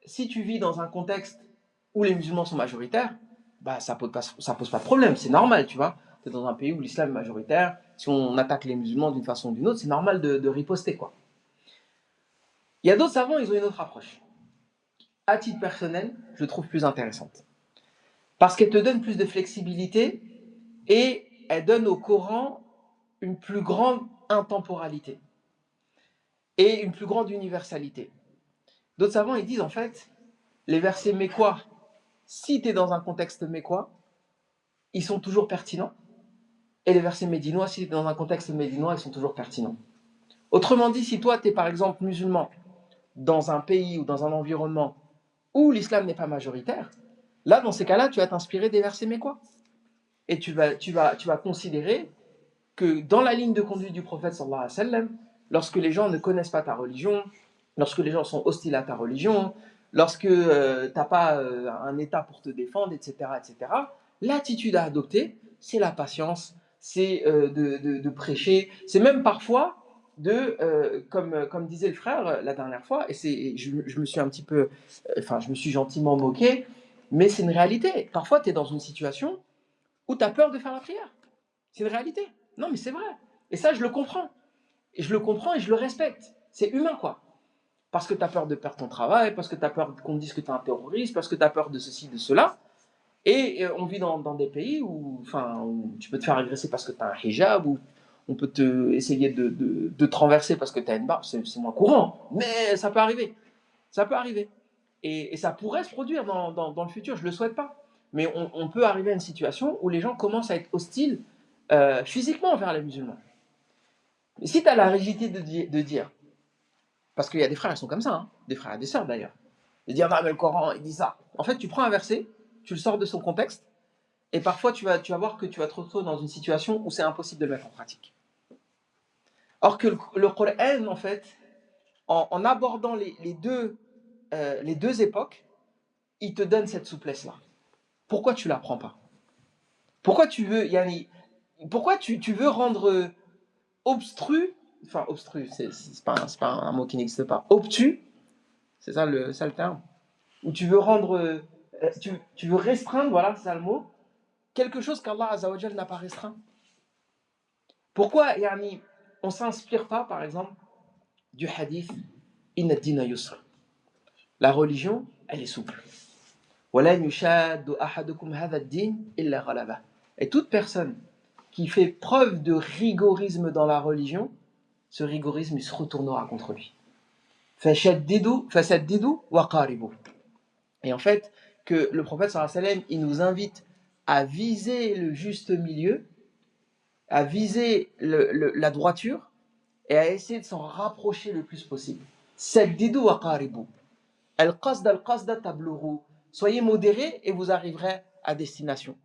si tu vis dans un contexte où les musulmans sont majoritaires, bah, ça pose pas de problème, c'est normal, tu vois. Tu es dans un pays où l'islam est majoritaire, si on attaque les musulmans d'une façon ou d'une autre, c'est normal de riposter, quoi. Il y a d'autres savants, ils ont une autre approche. À titre personnel, je le trouve plus intéressante. Parce qu'elle te donne plus de flexibilité et elle donne au Coran une plus grande intemporalité et une plus grande universalité. D'autres savants, ils disent en fait, les versets mécois, si tu es dans un contexte mécois, ils sont toujours pertinents. Et les versets médinois, si tu es dans un contexte médinois, ils sont toujours pertinents. Autrement dit, si toi, tu es par exemple musulman dans un pays ou dans un environnement où l'islam n'est pas majoritaire, là, dans ces cas-là, tu vas t'inspirer des versets mécois. Et tu vas considérer que dans la ligne de conduite du prophète sallallahu alayhi wa sallam, lorsque les gens ne connaissent pas ta religion, lorsque les gens sont hostiles à ta religion, lorsque tu n'as pas un état pour te défendre, etc., l'attitude à adopter, c'est la patience, c'est de prêcher, c'est même parfois comme disait le frère la dernière fois, et je me suis un petit peu, je me suis gentiment moqué, mais c'est une réalité. Parfois, tu es dans une situation où tu as peur de faire la prière. C'est une réalité. Non, mais c'est vrai. Et ça, je le comprends. Et je le comprends et je le respecte. C'est humain, quoi. Parce que tu as peur de perdre ton travail, parce que tu as peur qu'on te dise que tu es un terroriste, parce que tu as peur de ceci, de cela. Et on vit dans des pays où tu peux te faire agresser parce que tu as un hijab, ou on peut essayer de te renverser parce que tu as une barbe. C'est moins courant, mais ça peut arriver. Ça peut arriver. Et ça pourrait se produire dans le futur, je ne le souhaite pas. Mais on peut arriver à une situation où les gens commencent à être hostiles physiquement envers les musulmans. Mais si tu as la rigidité de dire, parce qu'il y a des frères, ils sont comme ça, hein, des frères et des sœurs d'ailleurs, de dire, non mais le Coran, il dit ça. En fait, tu prends un verset, tu le sors de son contexte, et parfois tu vas voir que tu vas te retrouver dans une situation où c'est impossible de le mettre en pratique. Or que le Coran, en fait, en abordant les deux époques, il te donne cette souplesse-là. Pourquoi tu ne la prends pas? Pourquoi tu veux, tu veux rendre obstru, c'est pas un mot qui n'existe pas, obtus, c'est ça le terme, où tu veux rendre, tu veux restreindre, voilà, c'est ça le mot, quelque chose qu'Allah Azzawajal n'a pas restreint. Pourquoi on ne s'inspire pas, par exemple, du hadith Inna ad-dina yusr. La religion, elle est souple. Et toute personne qui fait preuve de rigorisme dans la religion, ce rigorisme il se retournera contre lui. Et en fait, que le prophète sallallahu alayhi wa sallam, il nous invite à viser le juste milieu, à viser la droiture et à essayer de s'en rapprocher le plus possible. Saddidu wa qaribu. Al-qasda tablughu. Soyez modérés et vous arriverez à destination.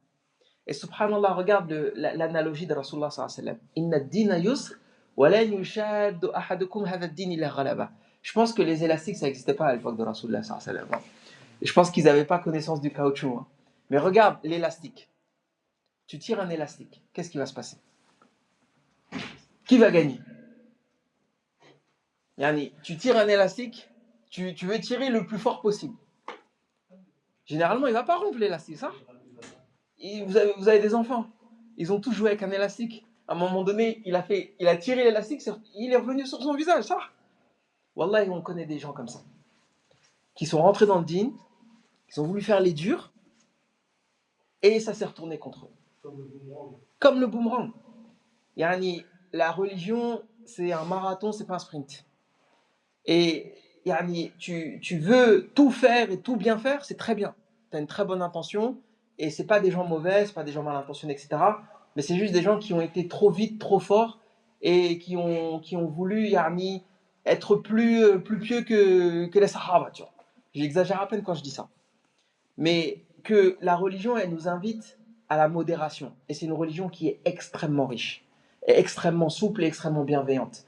Et subhanallah, regarde l'analogie de Rasulullah sallallahu alayhi wa sallam. Inna ad-dina yusr wa la yushaddu ahadukum hadha ad-din illa ghalaba. Je pense que les élastiques, ça n'existait pas à l'époque de Rasulullah sallallahu alayhi wa sallam. Et je pense qu'ils n'avaient pas connaissance du caoutchouc. Hein. Mais regarde l'élastique. Tu tires un élastique. Qu'est-ce qui va se passer? Qui va gagner? Tu tires un élastique, tu veux tirer le plus fort possible. Généralement, il ne va pas rompre l'élastique, ça. vous avez des enfants, ils ont tous joué avec un élastique. À un moment donné, il a tiré l'élastique, il est revenu sur son visage, ça. Wallah, on connaît des gens comme ça, qui sont rentrés dans le dîn, qui ont voulu faire les durs, et ça s'est retourné contre eux. Comme le boomerang. Yani, la religion, c'est un marathon, c'est pas un sprint. Et yani, tu veux tout faire et tout bien faire, c'est très bien. Tu as une très bonne intention, et c'est pas des gens mauvais, c'est pas des gens mal intentionnés, etc. Mais c'est juste des gens qui ont été trop vite, trop forts, et qui ont voulu yani, être plus pieux que les Sahaba, tu vois. J'exagère à peine quand je dis ça. Mais que la religion, elle nous invite à la modération. Et c'est une religion qui est extrêmement riche, et extrêmement souple et extrêmement bienveillante.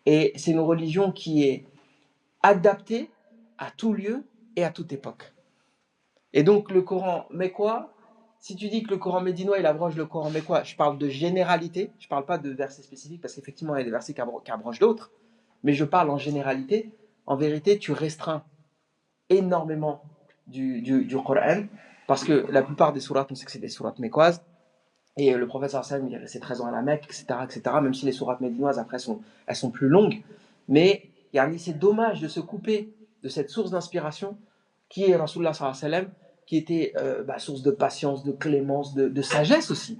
Et c'est une religion qui est adaptée à tout lieu et à toute époque. Et donc le Coran mécois, si tu dis que le Coran médinois il abroge le Coran mécois, je parle de généralité, je ne parle pas de versets spécifiques parce qu'effectivement il y a des versets qui abrogent d'autres, mais je parle en généralité. En vérité, tu restreins énormément du Coran parce que la plupart des sourates, on sait que c'est des sourates mécoises. Et le prophète sallam, il est resté 13 ans à la Mecque, etc., même si les sourates médinoises après elles sont plus longues. Mais c'est dommage de se couper de cette source d'inspiration qui est Rasulullah sallam, qui était source de patience, de clémence, de sagesse aussi.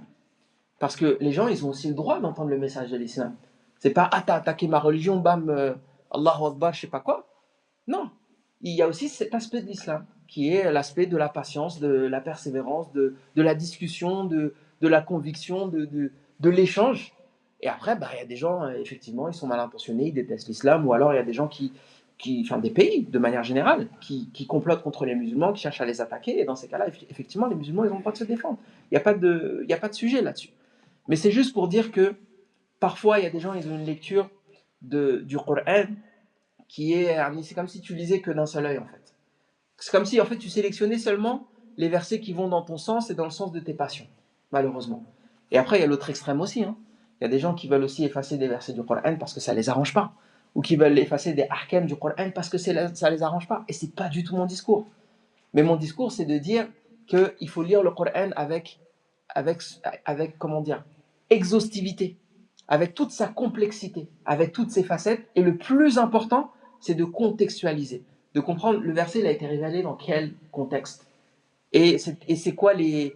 Parce que les gens, ils ont aussi le droit d'entendre le message de l'islam. C'est pas, t'as attaqué ma religion, bam, Allahu Akbar, je sais pas quoi. Non, il y a aussi cet aspect de l'islam, qui est l'aspect de la patience, de la persévérance, de la discussion, de la conviction, de l'échange. Et après, il y a des gens, effectivement, ils sont mal intentionnés, ils détestent l'islam, ou alors il y a des gens des pays, de manière générale, qui complotent contre les musulmans, qui cherchent à les attaquer, et dans ces cas-là, effectivement, les musulmans, ils n'ont pas de se défendre. Il n'y a pas de sujet là-dessus. Mais c'est juste pour dire que, parfois, il y a des gens, ils ont une lecture du Coran, c'est comme si tu lisais que d'un seul œil en fait. C'est comme si en fait tu sélectionnais seulement les versets qui vont dans ton sens et dans le sens de tes passions, malheureusement. Et après il y a l'autre extrême aussi. Il y a des gens qui veulent aussi effacer des versets du Coran parce que ça les arrange pas, ou qui veulent effacer des ahkam du Coran parce que ça les arrange pas. Et c'est pas du tout mon discours. Mais mon discours c'est de dire qu'il faut lire le Coran avec comment dire, exhaustivité, avec toute sa complexité, avec toutes ses facettes. Et le plus important, c'est de contextualiser, de comprendre le verset, il a été révélé dans quel contexte. Et c'est quoi les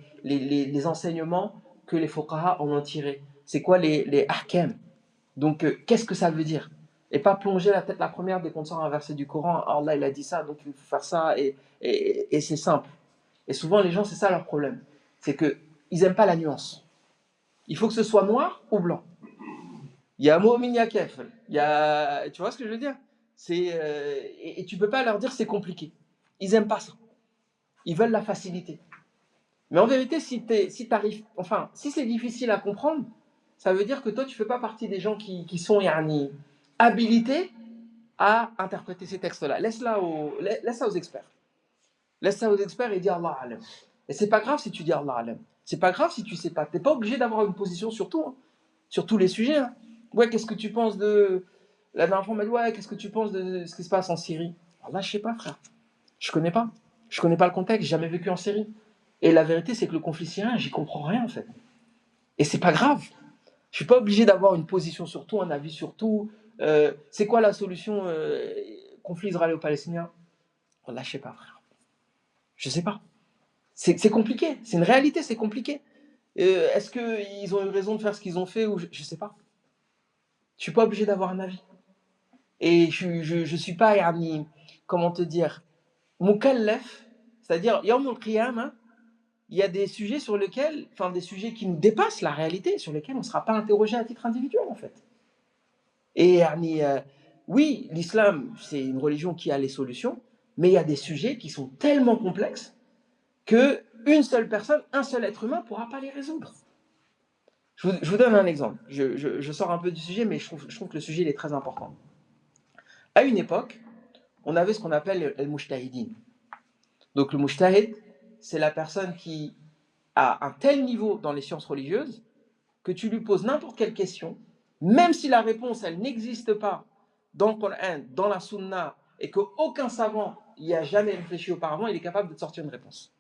enseignements que les fuqaha en ont tirés. C'est quoi les ahkam. Donc, qu'est-ce que ça veut dire? Et pas plonger la tête la première dès qu'on sort un verset du Coran. Allah, il a dit ça, donc il faut faire ça, et c'est simple. Et souvent, les gens, c'est ça leur problème. C'est qu'ils n'aiment pas la nuance. Il faut que ce soit noir ou blanc. Il y a mu'min, il y a kafir. Tu vois ce que je veux dire? Et tu peux pas leur dire c'est compliqué. Ils aiment pas ça. Ils veulent la facilité. Mais en vérité, si c'est difficile à comprendre, ça veut dire que toi, tu fais pas partie des gens qui sont habilités à interpréter ces textes-là. Laisse ça aux experts. Laisse ça aux experts et dis Allah alam. Et c'est pas grave si tu dis Allah alam. C'est pas grave si tu sais pas. T'es pas obligé d'avoir une position sur tout, sur tous les sujets. Ouais, qu'est-ce que tu penses de... La dernière fois, on m'a dit, ouais, qu'est-ce que tu penses de ce qui se passe en Syrie? Alors là, je sais pas, frère. Je connais pas. Je connais pas le contexte, j'ai jamais vécu en Syrie. Et la vérité, c'est que le conflit syrien, j'y comprends rien, en fait. Et c'est pas grave. Je suis pas obligé d'avoir une position sur tout, un avis sur tout. C'est quoi la solution conflit israélo-palestinien? Là, je sais pas, frère. Je sais pas. C'est compliqué. C'est une réalité, c'est compliqué. Est-ce qu'ils ont eu raison de faire ce qu'ils ont fait ou je sais pas. Je suis pas obligé d'avoir un avis. Et je suis pas, comment te dire, mukallaf, c'est-à-dire, yawm al-qiyamah, il y a des sujets des sujets qui nous dépassent la réalité, sur lesquels on ne sera pas interrogé à titre individuel, en fait. Et oui, l'islam, c'est une religion qui a les solutions, mais il y a des sujets qui sont tellement complexes qu'une seule personne, un seul être humain ne pourra pas les résoudre. Je vous donne un exemple. Je sors un peu du sujet, mais je trouve que le sujet il est très important. À une époque, on avait ce qu'on appelle le mujtahidin. Donc le mujtahid, c'est la personne qui a un tel niveau dans les sciences religieuses que tu lui poses n'importe quelle question, même si la réponse elle n'existe pas dans le Coran, dans la Sunna, et qu'aucun savant n'y a jamais réfléchi auparavant, il est capable de te sortir une réponse.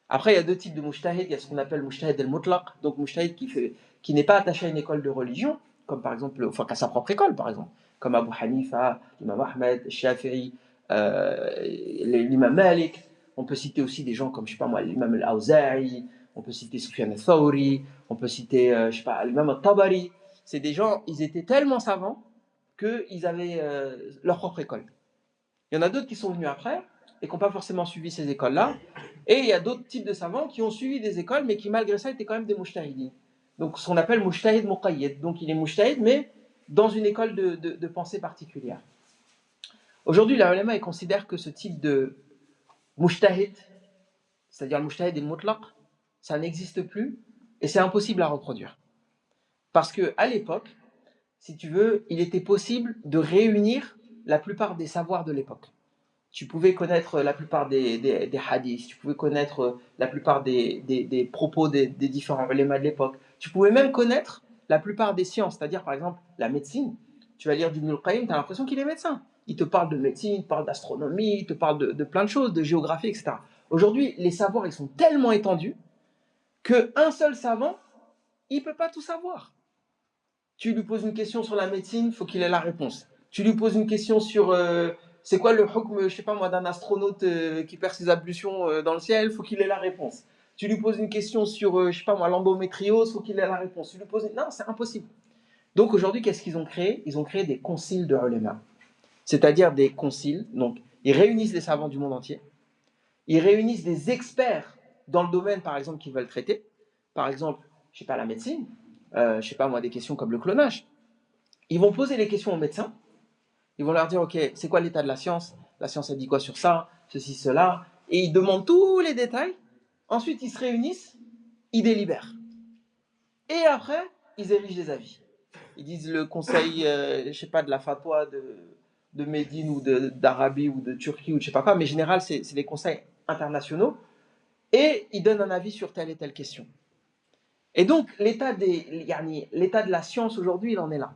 Après, il y a deux types de mujtahid. Il y a ce qu'on appelle mujtahid al-mutlaq, donc mujtahid qui n'est pas attaché à une école de religion, comme par exemple, enfin, qu'à sa propre école, par exemple, comme Abu Hanifa, l'imam Ahmed, Shafi'i, l'imam Malik. On peut citer aussi des gens comme, je sais pas moi, l'imam al-Awza'i, on peut citer Sufyan al-Thawri, on peut citer, je sais pas, l'imam al-Tabari. C'est des gens, ils étaient tellement savants qu'ils avaient leur propre école. Il y en a d'autres qui sont venus après et qui n'ont pas forcément suivi ces écoles-là. Et il y a d'autres types de savants qui ont suivi des écoles, mais qui malgré ça étaient quand même des mujtahidines. Donc ce qu'on appelle mujtahid muqayyad. Donc il est mujtahid, mais dans une école de pensée particulière. Aujourd'hui, les ulama considèrent que ce type de mujtahid, c'est-à-dire le mujtahid et le mutlaq, ça n'existe plus et c'est impossible à reproduire. Parce qu'à l'époque, si tu veux, il était possible de réunir la plupart des savoirs de l'époque. Tu pouvais connaître la plupart des hadiths, tu pouvais connaître la plupart des propos des différents ulémas de l'époque. Tu pouvais même connaître la plupart des sciences, c'est-à-dire par exemple la médecine. Tu vas lire du Ibn al-Qayyim, tu as l'impression qu'il est médecin. Il te parle de médecine, il te parle d'astronomie, il te parle de plein de choses, de géographie, etc. Aujourd'hui, les savoirs ils sont tellement étendus qu'un seul savant, il ne peut pas tout savoir. Tu lui poses une question sur la médecine, il faut qu'il ait la réponse. Tu lui poses une question sur c'est quoi le hukm, je sais pas moi, d'un astronaute qui perd ses ablutions dans le ciel, il faut qu'il ait la réponse. Tu lui poses une question sur, je sais pas moi, l'endométriose, il faut qu'il ait la réponse. Tu lui poses... Non, c'est impossible. Donc aujourd'hui, qu'est-ce qu'ils ont créé? Ils ont créé des conciles de ulama. C'est-à-dire des conciles. Donc, ils réunissent les savants du monde entier. Ils réunissent des experts dans le domaine, par exemple, qu'ils veulent traiter. Par exemple, je sais pas, la médecine. Je sais pas moi, des questions comme le clonage. Ils vont poser les questions aux médecins. Ils vont leur dire, ok, c'est quoi l'état de la science? La science, elle dit quoi sur ça? Ceci, cela. Et ils demandent tous les détails. Ensuite, ils se réunissent, ils délibèrent. Et après, ils érigent des avis. Ils disent le conseil, je sais pas, de la fatwa de Médine ou d'Arabie ou de Turquie ou de je sais pas quoi, mais en général, c'est des conseils internationaux. Et ils donnent un avis sur telle et telle question. Et donc, l'état de la science aujourd'hui, il en est là.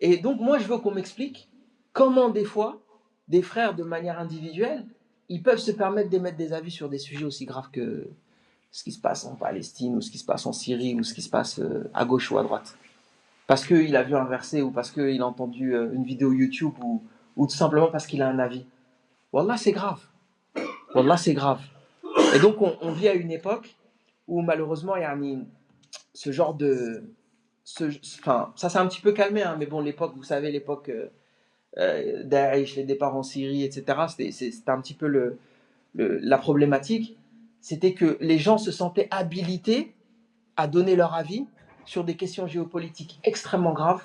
Et donc, moi, je veux qu'on m'explique comment, des fois, des frères, de manière individuelle, ils peuvent se permettre d'émettre des avis sur des sujets aussi graves que ce qui se passe en Palestine, ou ce qui se passe en Syrie, ou ce qui se passe à gauche ou à droite. Parce qu'il a vu un verset, ou parce qu'il a entendu une vidéo YouTube, ou tout simplement parce qu'il a un avis. Wallah, c'est grave. Wallah, c'est grave. Et donc, on vit à une époque où, malheureusement, il y a ce genre de... Enfin, ça s'est un petit peu calmé, hein, mais bon, l'époque, vous savez, l'époque Daesh, les départs en Syrie, etc., c'était un petit peu la problématique. C'était que les gens se sentaient habilités à donner leur avis sur des questions géopolitiques extrêmement graves.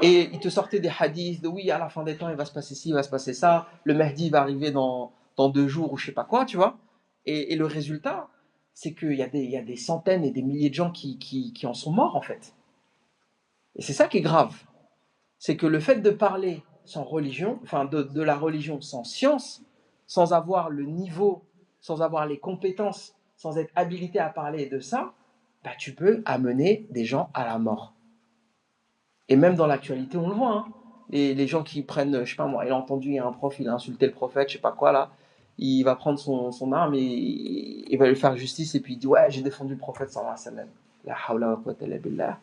Et ils te sortaient des hadiths de oui, à la fin des temps, il va se passer ci, il va se passer ça, le Mahdi va arriver dans 2 jours ou je sais pas quoi, tu vois. Et le résultat, c'est qu'il y a des centaines et des milliers de gens qui en sont morts, en fait. Et c'est ça qui est grave. C'est que le fait de parler sans religion, enfin de la religion sans science, sans avoir le niveau, sans avoir les compétences, sans être habilité à parler de ça, bah, tu peux amener des gens à la mort. Et même dans l'actualité, on le voit. Hein. Les gens qui prennent, je sais pas moi, il a entendu, il y a un prof, il a insulté le prophète, je sais pas quoi là, il va prendre son arme et il va lui faire justice et puis il dit ouais, j'ai défendu le prophète sallallahu alayhi wa sallam. La hawla wa quwwata illa billah.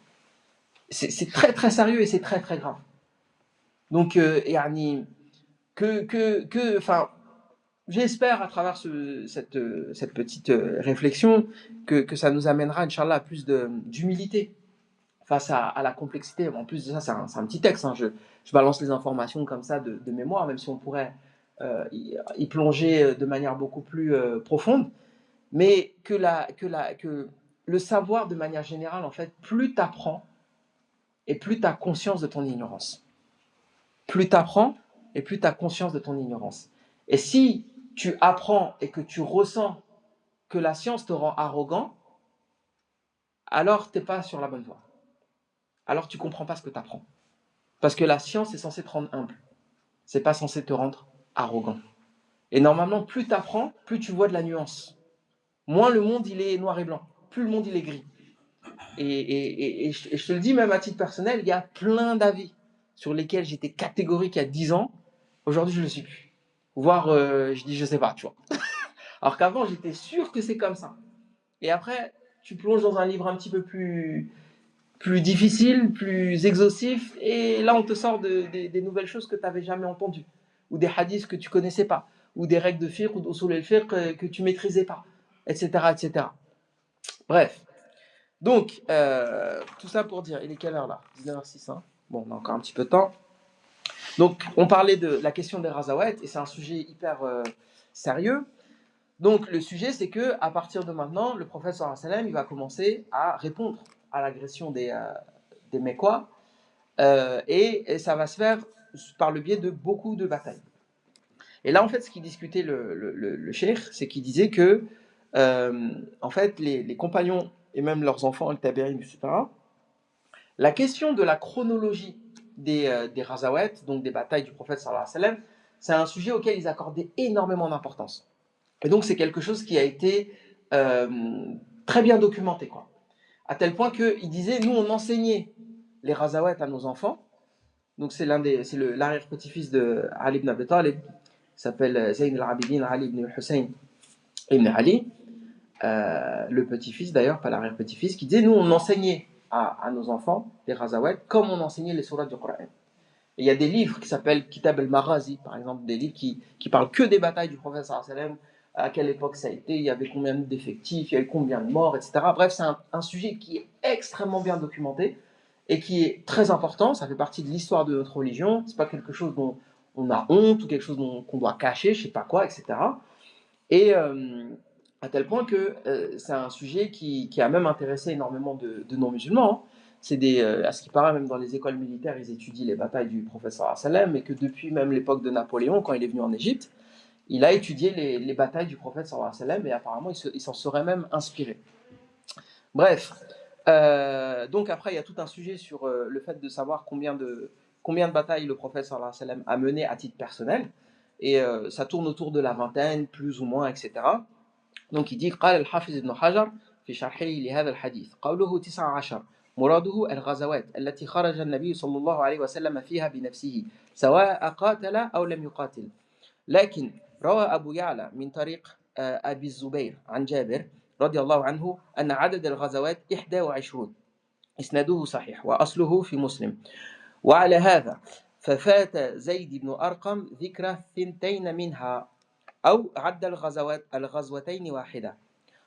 C'est très très sérieux et c'est très très grave. Donc, enfin, j'espère à travers cette petite réflexion que ça nous amènera, Inch'Allah, à plus d'humilité face à la complexité. En plus de ça, c'est un petit texte. Hein. Je balance les informations comme ça de mémoire, même si on pourrait y plonger de manière beaucoup plus profonde. Mais que le savoir, de manière générale, en fait, plus tu apprends et plus tu as conscience de ton ignorance. Plus tu apprends et plus tu as conscience de ton ignorance. Et si tu apprends et que tu ressens que la science te rend arrogant, alors tu n'es pas sur la bonne voie. Alors tu ne comprends pas ce que tu apprends. Parce que la science est censée te rendre humble. Ce n'est pas censé te rendre arrogant. Et normalement, plus tu apprends, plus tu vois de la nuance. Moins le monde il est noir et blanc, plus le monde il est gris. Et je te le dis même à titre personnel, il y a plein d'avis sur lesquels j'étais catégorique il y a 10 ans. Aujourd'hui, je ne le suis plus. Voire, je dis, je ne sais pas, tu vois. Alors qu'avant, j'étais sûr que c'est comme ça. Et après, tu plonges dans un livre un petit peu plus difficile, plus exhaustif, et là, on te sort des nouvelles choses que tu n'avais jamais entendues, ou des hadiths que tu connaissais pas, ou des règles de fiqh ou d'usul al-fiqh que tu maîtrisais pas, etc., etc. Bref. Donc, tout ça pour dire, il est quelle heure là? 19h06, hein. Bon, on a encore un petit peu de temps. Donc, on parlait de la question des razawat, et c'est un sujet hyper sérieux. Donc, le sujet, c'est que à partir de maintenant, le prophète sallallahu alayhi wa sallam, il va commencer à répondre à l'agression des Mécois, et ça va se faire par le biais de beaucoup de batailles. Et là, en fait, ce qu'il discutait le cheikh, c'est qu'il disait que, en fait, les compagnons et même leurs enfants, le tabi'in, etc., la question de la chronologie des razawat, donc des batailles du prophète sallallahu alayhi wa sallam, c'est un sujet auquel ils accordaient énormément d'importance. Et donc, c'est quelque chose qui a été très bien documenté, quoi. À tel point qu'il disait, nous, on enseignait les razawat à nos enfants. Donc, c'est l'arrière-petit-fils de Ali ibn Abi Talib, qui s'appelle Zayn al-Abidin Ali ibn Hussein ibn Ali, le petit-fils d'ailleurs, pas l'arrière-petit-fils, qui disait, nous, on enseignait à nos enfants les razawat comme on enseignait les sourates du Coran. Et il y a des livres qui s'appellent Kitab al-Maghazi, par exemple, des livres qui parlent que des batailles du prophète sallallahu alayhi wa sallam, à quelle époque ça a été, il y avait combien d'effectifs, il y avait combien de morts, etc. Bref, c'est un sujet qui est extrêmement bien documenté et qui est très important. Ça fait partie de l'histoire de notre religion. C'est pas quelque chose dont on a honte ou quelque chose qu'on doit cacher, je sais pas quoi, etc. Et à tel point que c'est un sujet qui a même intéressé énormément de non-musulmans, hein. C'est à ce qui paraît, même dans les écoles militaires, ils étudient les batailles du prophète sallallahu alayhi wa sallam, et que depuis même l'époque de Napoléon, quand il est venu en Égypte, il a étudié les batailles du prophète sallallahu alayhi wa sallam, et apparemment il s'en serait même inspiré. Bref, donc après il y a tout un sujet sur le fait de savoir combien de batailles le prophète sallallahu alayhi wa sallam a mené à titre personnel, et ça tourne autour de la vingtaine, plus ou moins, etc. Donc il dit قال الحافظ ابن حجر في شرحه لهذا الحديث قوله 19 مراده الغزوات التي خرج النبي صلى الله عليه وسلم فيها بنفسه سواء قاتل أو لم يقاتل. لكن روى أبو يعلى من طريق أبي الزبير عن جابر رضي الله عنه أن عدد الغزوات 21. إسناده صحيح وأصله في مسلم. وعلى هذا ففات زيد بن أرقم ذكر 2 منها أو عد الغزوتين واحدة.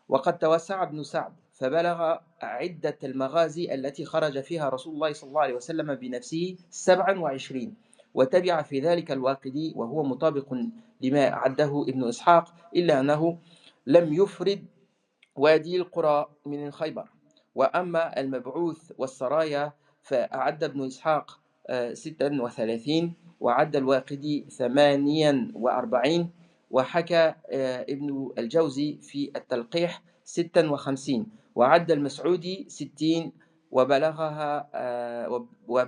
وقد توسع ابن سعد فبلغ عدة المغازي التي خرج فيها رسول الله صلى الله عليه وسلم بنفسه 27. وتبع في ذلك الواقدي وهو مطابق لما عده ابن إسحاق إلا أنه لم يفرد وادي القرى من الخيبر. وأما المبعوث والسرايا فأعد ابن إسحاق 36 وعد الواقدي 48. وحكى ابن الجوزي في التلقيح 56 وعد المسعودي 60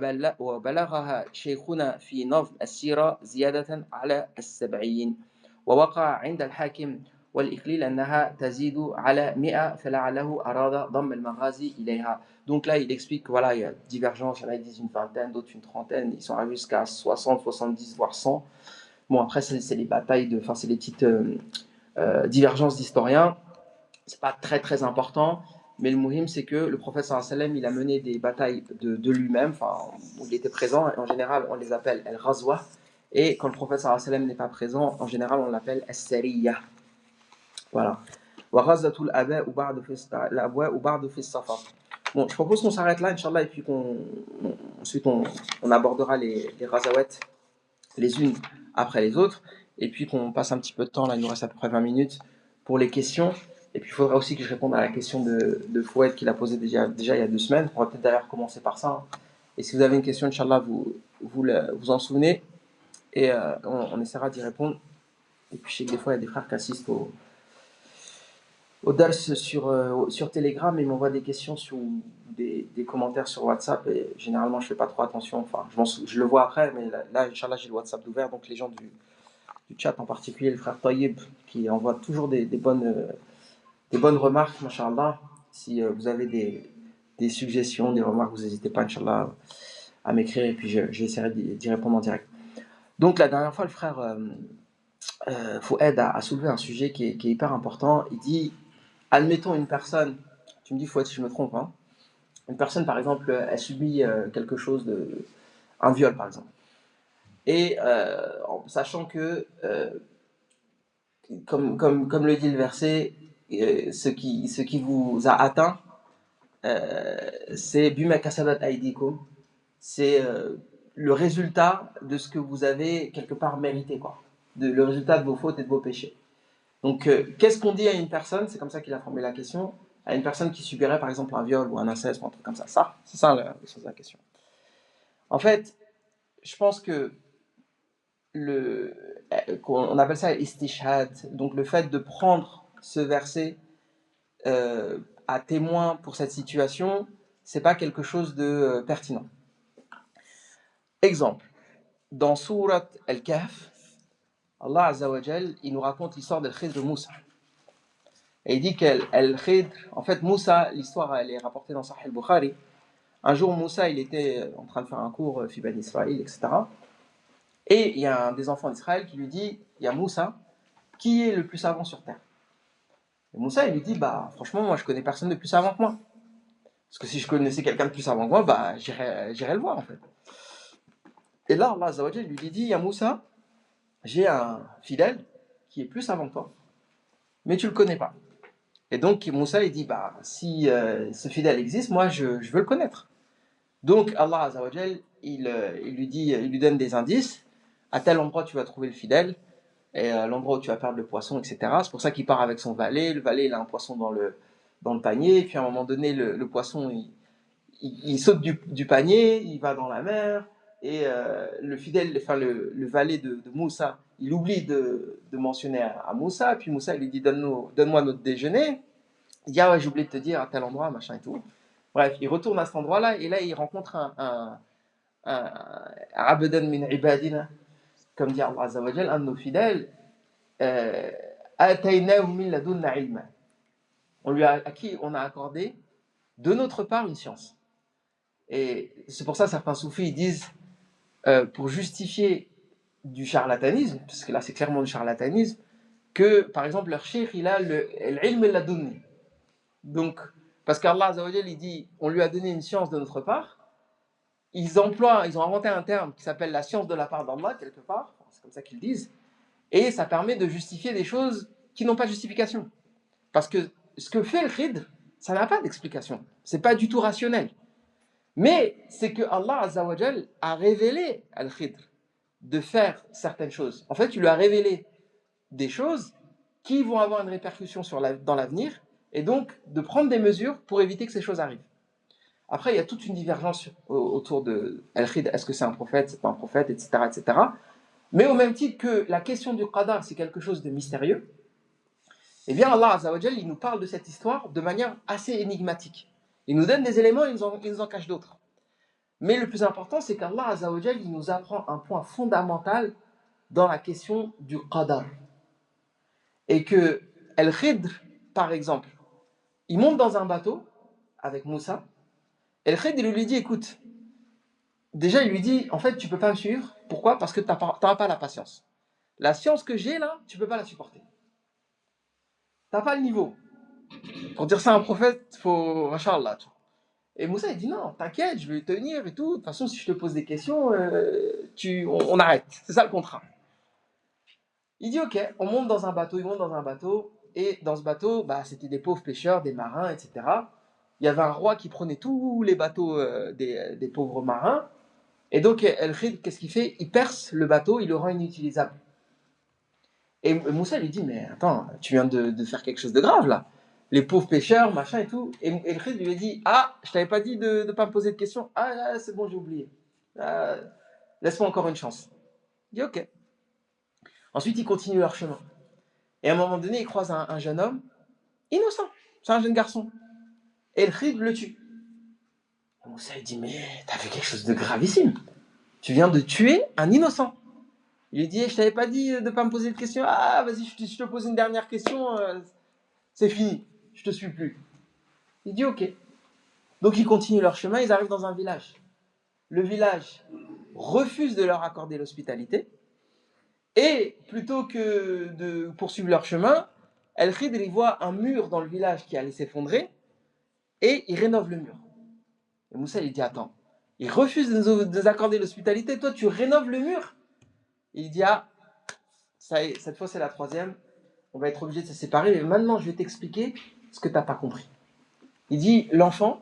وبلغها شيخنا في نظم السيرة زيادة على 70. ووقع عند الحاكم والإكليل أنها تزيد على 100 فلعله أراد ضم المغازي إليها. Donc là il explique que voilà, il y a divergence, il y en a qui disent une vingtaine, d'autres une trentaine, ils sont arrivés jusqu'à 60, 70 voire 100. Bon, après, c'est les batailles, c'est les petites divergences d'historiens. C'est pas très très important, mais le muhim, c'est que le prophète sallallahu alayhi wa sallam, il a mené des batailles de lui-même, où il était présent. En général, on les appelle el-Ghazwa. Et quand le prophète sallallahu alayhi wa sallam n'est pas présent, en général, on l'appelle as-Sariya. Voilà. وَغَزَّةُ الْأَبَاءُ بَعْدُ فِي السَّفَرِ. Bon, je propose qu'on s'arrête là, Inch'Allah, et puis ensuite on abordera les ghazawat les unes après les autres, et puis qu'on passe un petit peu de temps, là il nous reste à peu près 20 minutes pour les questions, et puis il faudra aussi que je réponde à la question de Fouad qu'il a posée déjà il y a 2 semaines. On va peut-être d'ailleurs commencer par ça, hein. Et si vous avez une question, Inch'Allah, vous en souvenez, et on essaiera d'y répondre. Et puis je sais que des fois il y a des frères qui assistent au dars sur Telegram, et ils m'envoient des questions ou des commentaires sur WhatsApp, et généralement je fais pas trop attention, enfin je le vois après, mais là Inch'Allah j'ai le WhatsApp ouvert, donc les gens du chat, en particulier le frère Tayyib qui envoie toujours des bonnes remarques, Inch'Allah. Si vous avez des suggestions, des remarques, vous n'hésitez pas, Inch'Allah, à m'écrire, et puis j'essaierai d'y répondre en direct. Donc la dernière fois, le frère Fouad a soulevé un sujet qui est hyper important. Il dit, admettons une personne, tu me dis Fouad si je me trompe, hein, une personne par exemple, elle subit quelque chose un viol par exemple. Et en sachant que, comme le dit le verset, ce qui vous a atteint, c'est bima kasabat aidikum, c'est le résultat de ce que vous avez quelque part mérité, quoi. Le résultat de vos fautes et de vos péchés. Donc, qu'est-ce qu'on dit à une personne, c'est comme ça qu'il a formulé la question, à une personne qui subirait par exemple un viol ou un inceste ou un truc comme ça. C'est ça le sens de la question. En fait, je pense que on appelle ça istishhad, donc le fait de prendre ce verset à témoin pour cette situation, c'est pas quelque chose de pertinent. Exemple, dans Surat Al-Kahf, Allah Azza wa Jal, il nous raconte l'histoire d'Al-Khidr Moussa. Et il dit qu'Al-Khidr, en fait Moussa, l'histoire elle est rapportée dans Sahih al-Bukhari. Un jour Moussa, il était en train de faire un cours fi Bani Israël, etc. Et il y a un des enfants d'Israël qui lui dit, il y a Moussa, qui est le plus savant sur terre? Et Moussa, il lui dit, bah franchement, moi je connais personne de plus savant que moi. Parce que si je connaissais quelqu'un de plus savant que moi, bah j'irais le voir en fait. Et là, Allah Azza wa Jal lui dit, il y a Moussa, j'ai un fidèle qui est plus savant que toi, mais tu le connais pas. Et donc Moussa il dit, bah si ce fidèle existe, moi je veux le connaître. Donc Allah Azza wa Jal, il lui donne des indices. À tel endroit tu vas trouver le fidèle, et à l'endroit où tu vas perdre le poisson, etc. C'est pour ça qu'il part avec son valet. Le valet il a un poisson dans le panier, et puis à un moment donné le poisson il saute du panier, il va dans la mer, et le fidèle, enfin le valet de Moussa, il oublie de mentionner à Moussa, puis Moussa il lui dit donne-moi notre déjeuner. Il dit ah ouais j'ai oublié de te dire à tel endroit, machin et tout. Bref, il retourne à cet endroit-là, et là il rencontre un abdan min ibadina, comme dit Allah Azza wa Jal, un de nos fidèles, ataynahu min ladunna ilma. À qui on a accordé de notre part une science. Et c'est pour ça certains soufis disent, pour justifier du charlatanisme, parce que là c'est clairement du charlatanisme, que par exemple leur cheikh il a l'ilm ladunni. Donc, parce qu'Allah Azza wa Jal il dit, on lui a donné une science de notre part, ils ont inventé un terme qui s'appelle la science de la part d'Allah, quelque part, c'est comme ça qu'ils disent, et ça permet de justifier des choses qui n'ont pas de justification. Parce que ce que fait le khidr, ça n'a pas d'explication, c'est pas du tout rationnel. Mais c'est que Allah Azza wa Jal a révélé à Al-Khidr de faire certaines choses. En fait, il lui a révélé des choses qui vont avoir une répercussion dans l'avenir, et donc de prendre des mesures pour éviter que ces choses arrivent. Après, il y a toute une divergence autour de Al-Khidr, est-ce que c'est un prophète, c'est pas un prophète, etc., etc. Mais au même titre que la question du qadar, c'est quelque chose de mystérieux, eh bien Allah Azza wa Jal, il nous parle de cette histoire de manière assez énigmatique. Il nous donne des éléments, il nous en cache d'autres. Mais le plus important, c'est qu'Allah Azza wa Jal, il nous apprend un point fondamental dans la question du qadar. Et que Al-Khidr, par exemple, il monte dans un bateau avec Moussa, et Al-Khidr il lui dit, écoute, déjà il lui dit, en fait tu peux pas me suivre, pourquoi? Parce que tu n'auras pas la patience. La science que j'ai là, tu peux pas la supporter. Tu n'as pas le niveau. Pour dire ça à un prophète, faut, machallah. Et Moussa il dit, non, t'inquiète, je vais tenir et tout, de toute façon si je te pose des questions, on arrête, c'est ça le contrat. Il dit ok, on monte dans un bateau, il monte dans un bateau, et dans ce bateau, bah, c'était des pauvres pêcheurs, des marins, etc. Il y avait un roi qui prenait tous les bateaux des pauvres marins, et donc El-Khidr, qu'est-ce qu'il fait? Il perce le bateau, il le rend inutilisable. Et Moussa lui dit, mais attends, tu viens de faire quelque chose de grave là. Les pauvres pêcheurs, machin et tout. Et El-Khidr lui a dit, ah, je t'avais pas dit de ne pas me poser de questions. Ah, c'est bon, j'ai oublié. Laisse-moi encore une chance. Il dit ok. Ensuite, ils continuent leur chemin. Et à un moment donné, ils croisent un jeune homme innocent. C'est un jeune garçon. Et le Khidr le tue. Moussa il dit, mais t'as fait quelque chose de gravissime. Tu viens de tuer un innocent. Il lui dit, je t'avais pas dit de ne pas me poser de questions. Ah, vas-y, je te pose une dernière question. C'est fini. Je te suis plus. Il dit, ok. Donc ils continuent leur chemin. Ils arrivent dans un village. Le village refuse de leur accorder l'hospitalité. Et plutôt que de poursuivre leur chemin, Al-Khidr il voit un mur dans le village qui allait s'effondrer et il rénove le mur. Et Moussa il dit attends, il refuse de nous accorder l'hospitalité, toi tu rénoves le mur. Il dit ah, ça y est, cette fois c'est la troisième, on va être obligé de se séparer, mais maintenant je vais t'expliquer ce que tu n'as pas compris. Il dit l'enfant,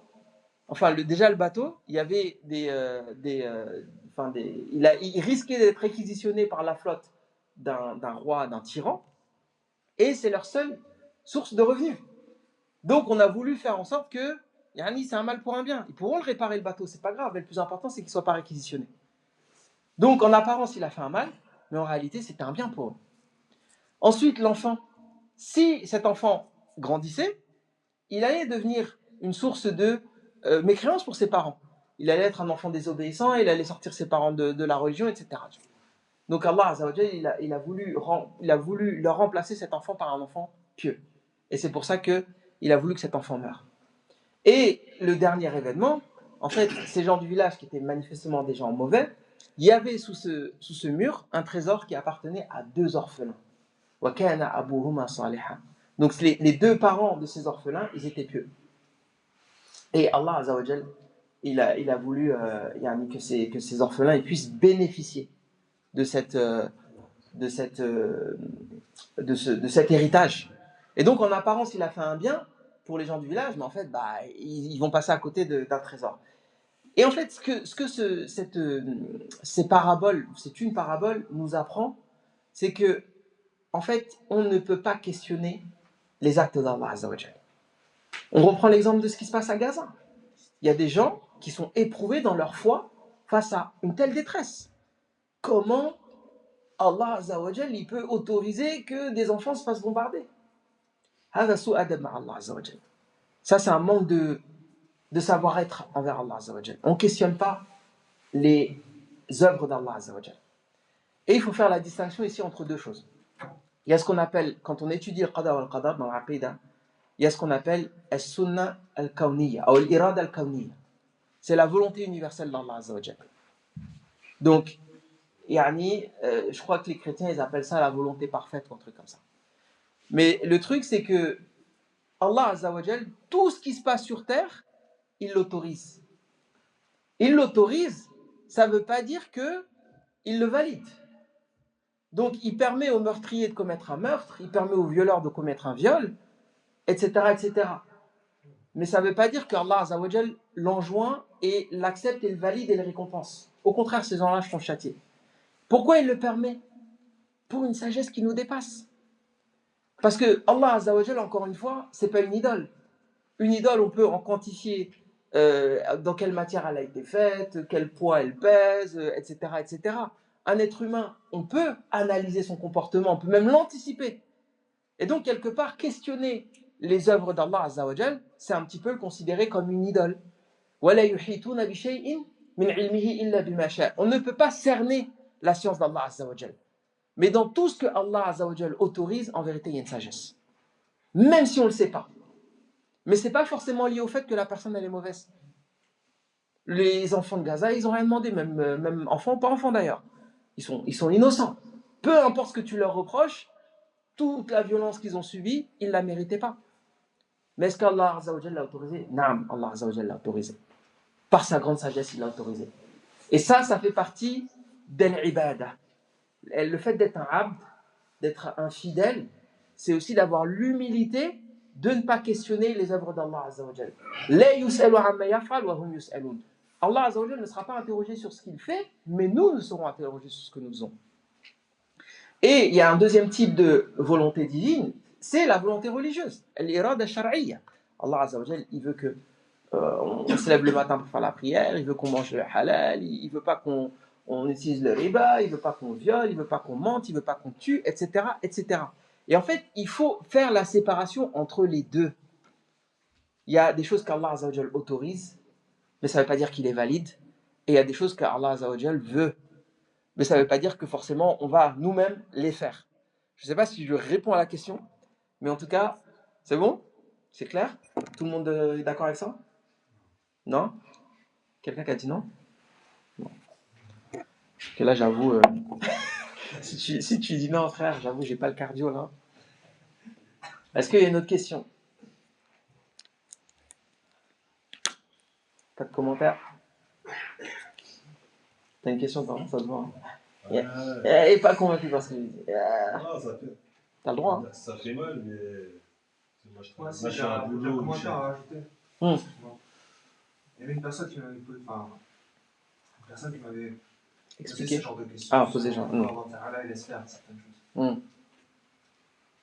déjà le bateau, il y avait il risquait d'être réquisitionné par la flotte d'un roi, d'un tyran, et c'est leur seule source de revenus. Donc on a voulu faire en sorte que, yani, c'est un mal pour un bien. Ils pourront le réparer le bateau, c'est pas grave, mais le plus important c'est qu'il ne soit pas réquisitionné. Donc en apparence il a fait un mal, mais en réalité c'était un bien pour eux. Ensuite l'enfant, si cet enfant grandissait, il allait devenir une source de mécréance pour ses parents. Il allait être un enfant désobéissant, il allait sortir ses parents de la religion, etc. Donc Allah Azza wa Jalla, il a voulu leur remplacer cet enfant par un enfant pieux. Et c'est pour ça qu'il a voulu que cet enfant meure. Et le dernier événement, en fait, ces gens du village qui étaient manifestement des gens mauvais, il y avait sous ce mur un trésor qui appartenait à deux orphelins. وَكَانَ أَبُوهُمَا صَالِحًا. Donc les deux parents de ces orphelins, ils étaient pieux. Et Allah Azza wa Jalla, il a voulu que ces orphelins ils puissent bénéficier de cet héritage. Et donc en apparence, il a fait un bien pour les gens du village, mais en fait, ils vont passer à côté d'un trésor. Et en fait, cette parabole nous apprend, c'est que en fait, on ne peut pas questionner les actes d'Allah Azza wa Jalla. On reprend l'exemple de ce qui se passe à Gaza. Il y a des gens qui sont éprouvés dans leur foi face à une telle détresse. Comment Allah Azza wa Jalla, il peut autoriser que des enfants se fassent bombarder? هذا سوء أدب مع الله عز وجل. Ça, c'est un manque de savoir-être envers Allah Azza wa Jalla. On ne questionne pas les œuvres d'Allah Azza wa Jalla. Et il faut faire la distinction ici entre deux choses. Il y a ce qu'on appelle, quand on étudie le qada wal qadar dans l'aqida, il y a ce qu'on appelle as-sunna al-kawniyya ou al-irada al-kawniyya. C'est la volonté universelle d'Allah Azza wa Jalla. Donc, je crois que les chrétiens ils appellent ça la volonté parfaite ou un truc comme ça. Mais le truc c'est que Allah Azza wa Jalla, tout ce qui se passe sur terre, il l'autorise. Il l'autorise, ça ne veut pas dire qu'il le valide. Donc il permet au meurtrier de commettre un meurtre, il permet au violeur de commettre un viol, etc. etc. Mais ça ne veut pas dire qu'Allah Azza wa Jalla l'enjoint et l'accepte et le valide et le récompense. Au contraire, ces gens-là seront châtiés. Pourquoi il le permet? Pour une sagesse qui nous dépasse. Parce que Allah Azza wa Jalla, encore une fois, c'est pas une idole. Une idole, on peut en quantifier dans quelle matière elle a été faite, quel poids elle pèse, etc., etc. Un être humain, on peut analyser son comportement, on peut même l'anticiper. Et donc, quelque part, questionner les œuvres d'Allah Azza wa Jalla, c'est un petit peu le considérer comme une idole. وَلَا يُحِيطُونَ بِشَيْءٍ مِنْ عِلْمِهِ إِلَّا بِمَا شَاءَ. On ne peut pas cerner la science d'Allah Azza wa Jalla. Mais dans tout ce que Allah Azza wa Jalla autorise, en vérité, il y a une sagesse. Même si on ne le sait pas. Mais ce n'est pas forcément lié au fait que la personne elle est mauvaise. Les enfants de Gaza, ils n'ont rien demandé, même enfants ou pas enfants d'ailleurs. Ils sont innocents. Peu importe ce que tu leur reproches, toute la violence qu'ils ont subie, ils ne la méritaient pas. Mais est-ce qu'Allah Azza wa Jalla l'a autorisé? Naam, Allah Azza wa Jalla l'a autorisé. Par sa grande sagesse, il l'a autorisé. Et ça fait partie de l'ibada. Le fait d'être un abd, d'être un fidèle, c'est aussi d'avoir l'humilité de ne pas questionner les œuvres d'Allah Azza wa Jalla. La yus'alu amma yaf'al wa hum yus'alun. Allah Azza wa Jalla ne sera pas interrogé sur ce qu'il fait, mais nous serons interrogés sur ce que nous faisons. Et il y a un deuxième type de volonté divine, c'est la volonté religieuse, l'irada shar'iyya. Allah Azza wa Jalla, il veut que on se lève le matin pour faire la prière, il veut qu'on mange le halal, il veut pas qu'on utilise le riba, il veut pas qu'on viole, il veut pas qu'on mente, il veut pas qu'on tue, etc., etc. Et en fait, il faut faire la séparation entre les deux. Il y a des choses qu'Allah Azza wa Jalla autorise, mais ça ne veut pas dire qu'il est valide. Et il y a des choses qu'Allah Azza wa Jalla veut, mais ça ne veut pas dire que forcément on va nous-mêmes les faire. Je ne sais pas si je réponds à la question, mais en tout cas, c'est bon? C'est clair? Tout le monde est d'accord avec ça? Non? Quelqu'un qui a dit non? Non. Et là, j'avoue, Si tu dis non, frère, j'avoue, j'ai pas le cardio là. Est-ce qu'il y a une autre question? Pas de commentaire? T'as une question, toi, ça te voit. Elle est pas convaincu par ce que je dis. Non, ça fait. T'as le droit, hein. Ça fait mal, mais. Moi, c'est je fais un boulot. commentaire à rajouter. Hum. Excuse-moi. Il y avait une personne qui m'avait posé Expliquer. ce genre de questions. Ah, poser genre. Là, il laisse faire certaines choses.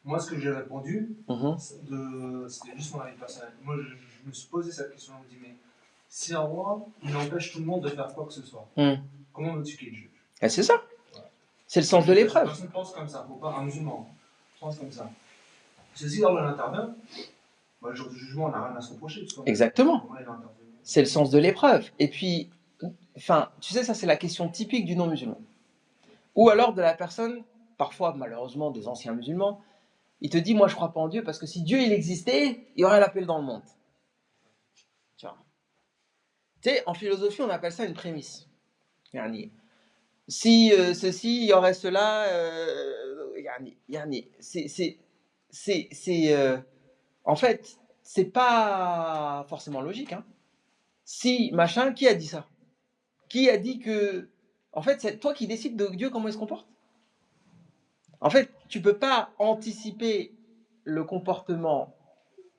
Moi, ce que j'ai répondu, c'était juste mon avis personnel. Moi, je me suis posé cette question. Je me dis, mais si un roi, il empêche tout le monde de faire quoi que ce soit, comment veux-tu qu'il juge? C'est ça. Ouais. C'est le sens de l'épreuve. Personne pense comme ça. Faut pas un musulman pense comme ça. Si Allah intervient, le jour du jugement, on n'a rien à se reprocher. Exactement. C'est le sens de l'épreuve. Et puis, enfin, tu sais, ça c'est la question typique du non-musulman. Ou alors de la personne, parfois malheureusement des anciens musulmans, il te dit, moi je crois pas en Dieu parce que si Dieu il existait, il y aurait l'appel dans le monde. Tu vois. Tu sais, en philosophie, on appelle ça une prémisse. Si ceci, il y aurait cela, en fait, c'est pas forcément logique. Hein. Si, machin, qui a dit ça? Qui a dit que... En fait, c'est toi qui décides de Dieu comment il se comporte. En fait, tu peux pas anticiper le comportement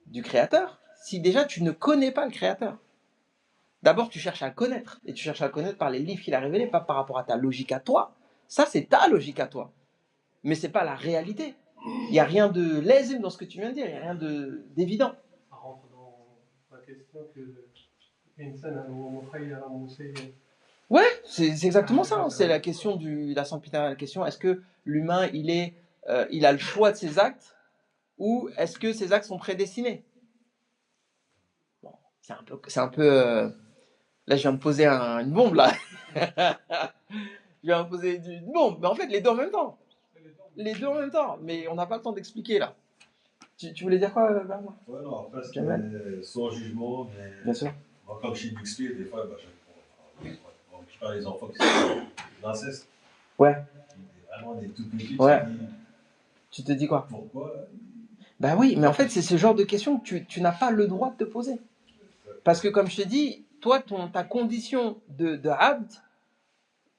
du Créateur si déjà tu ne connais pas le Créateur. D'abord, tu cherches à le connaître. Et tu cherches à le connaître par les livres qu'il a révélés, pas par rapport à ta logique à toi. Ça, c'est ta logique à toi. Mais c'est pas la réalité. Il n'y a rien de lésime dans ce que tu viens de dire. Il n'y a rien d'évident. Ça rentre dans la question que... Ouais, c'est exactement ça. C'est la question de la sempiternelle. La question, est-ce que l'humain, il a le choix de ses actes ou est-ce que ses actes sont prédestinés? Bon, c'est un peu là, je viens de poser une bombe, là. Je viens de poser une bombe. Mais en fait, les deux en même temps. Les deux en même temps. Mais on n'a pas le temps d'expliquer, là. Tu voulais dire quoi, Bernard? Ouais, non, après, sans jugement, mais. Bien sûr. Moi, comme je suis d'XP, des fois, on récupère les enfants qui sont d'inceste. Ouais. Vraiment, des tout petits. Ouais. Tu te dis quoi? Pourquoi? Bah oui, mais en fait, c'est ce genre de questions que tu n'as pas le droit de te poser. Parce que, comme je t'ai dit, toi, ta condition de abd,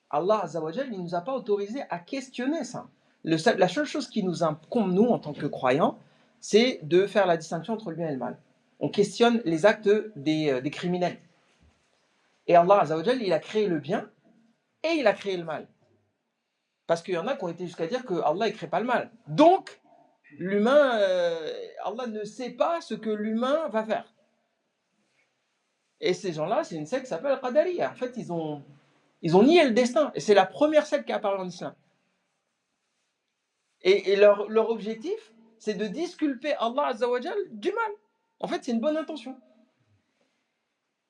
Allah Azzawajal, il ne nous a pas autorisé à questionner ça. La seule chose qui nous incombe, nous, en tant que croyants, c'est de faire la distinction entre le bien et le mal. On questionne les actes des criminels. Et Allah Azzawajal, il a créé le bien et il a créé le mal. Parce qu'il y en a qui ont été jusqu'à dire que Allah ne crée pas le mal. Donc, l'humain, Allah ne sait pas ce que l'humain va faire. Et ces gens-là, c'est une secte qui s'appelle Qadariya. En fait, ils ont nié le destin. Et c'est la première secte qui a apparu en islam. Et leur objectif, c'est de disculper Allah Azzawajal du mal. En fait, c'est une bonne intention.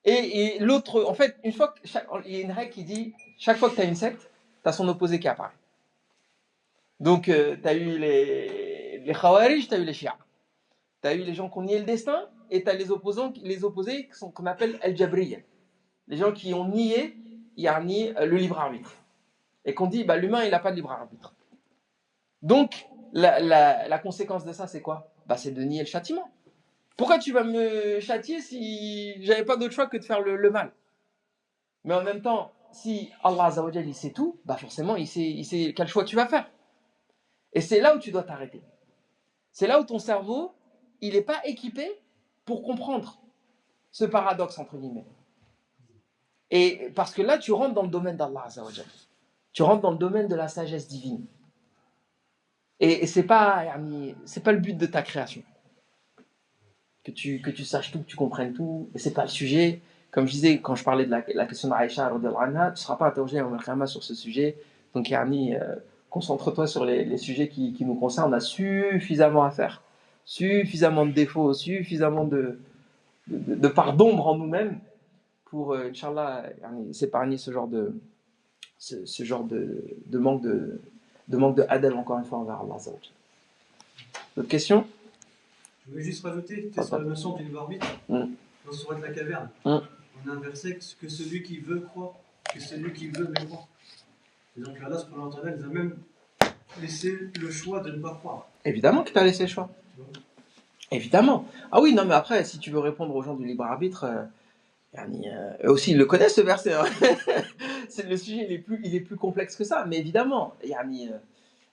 Et l'autre, en fait, il y a une règle qui dit, chaque fois que tu as une secte, tu as son opposé qui apparaît. Donc, tu as eu les Khawarij, tu as eu les Shia. Tu as eu les gens qui ont nié le destin, et tu as les opposés qu'on appelle Al-Jabriya. Les gens qui ont nié le libre arbitre. Et qu'on dit, l'humain, il n'a pas de libre arbitre. Donc, la conséquence de ça, c'est quoi? C'est de nier le châtiment. Pourquoi tu vas me châtier si j'avais pas d'autre choix que de faire le mal? Mais en même temps, si Allah Azzawajal, il sait tout, forcément, il sait quel choix tu vas faire. Et c'est là où tu dois t'arrêter. C'est là où ton cerveau, il n'est pas équipé pour comprendre ce paradoxe, entre guillemets. Et parce que là, tu rentres dans le domaine d'Allah Azzawajal. Tu rentres dans le domaine de la sagesse divine. Et c'est pas le but de ta création. Que tu saches tout, que tu comprennes tout. Et c'est pas le sujet. Comme je disais, quand je parlais de la question d'Aïcha, tu ne seras pas interrogé sur ce sujet. Donc, concentre-toi sur les sujets qui nous concernent. On a suffisamment à faire. Suffisamment de défauts, suffisamment de part d'ombre en nous-mêmes pour, Inch'Allah, s'épargner ce genre de manque de adab, encore une fois, envers Allah. D'autres questions? Je voulais juste rajouter sur la notion du libre arbitre. Dans Sourate la Caverne, on a un verset que celui qui veut croit, que celui qui veut mécroit. Et donc Allah subhanahu wa ta'ala nous a même laissé le choix de ne pas croire. Évidemment qu'il t'a laissé le choix. Évidemment. Ah oui, non, mais après, si tu veux répondre aux gens du libre arbitre, eux aussi, ils le connaissent ce verset. Hein. Le sujet, il est plus complexe que ça. Mais évidemment,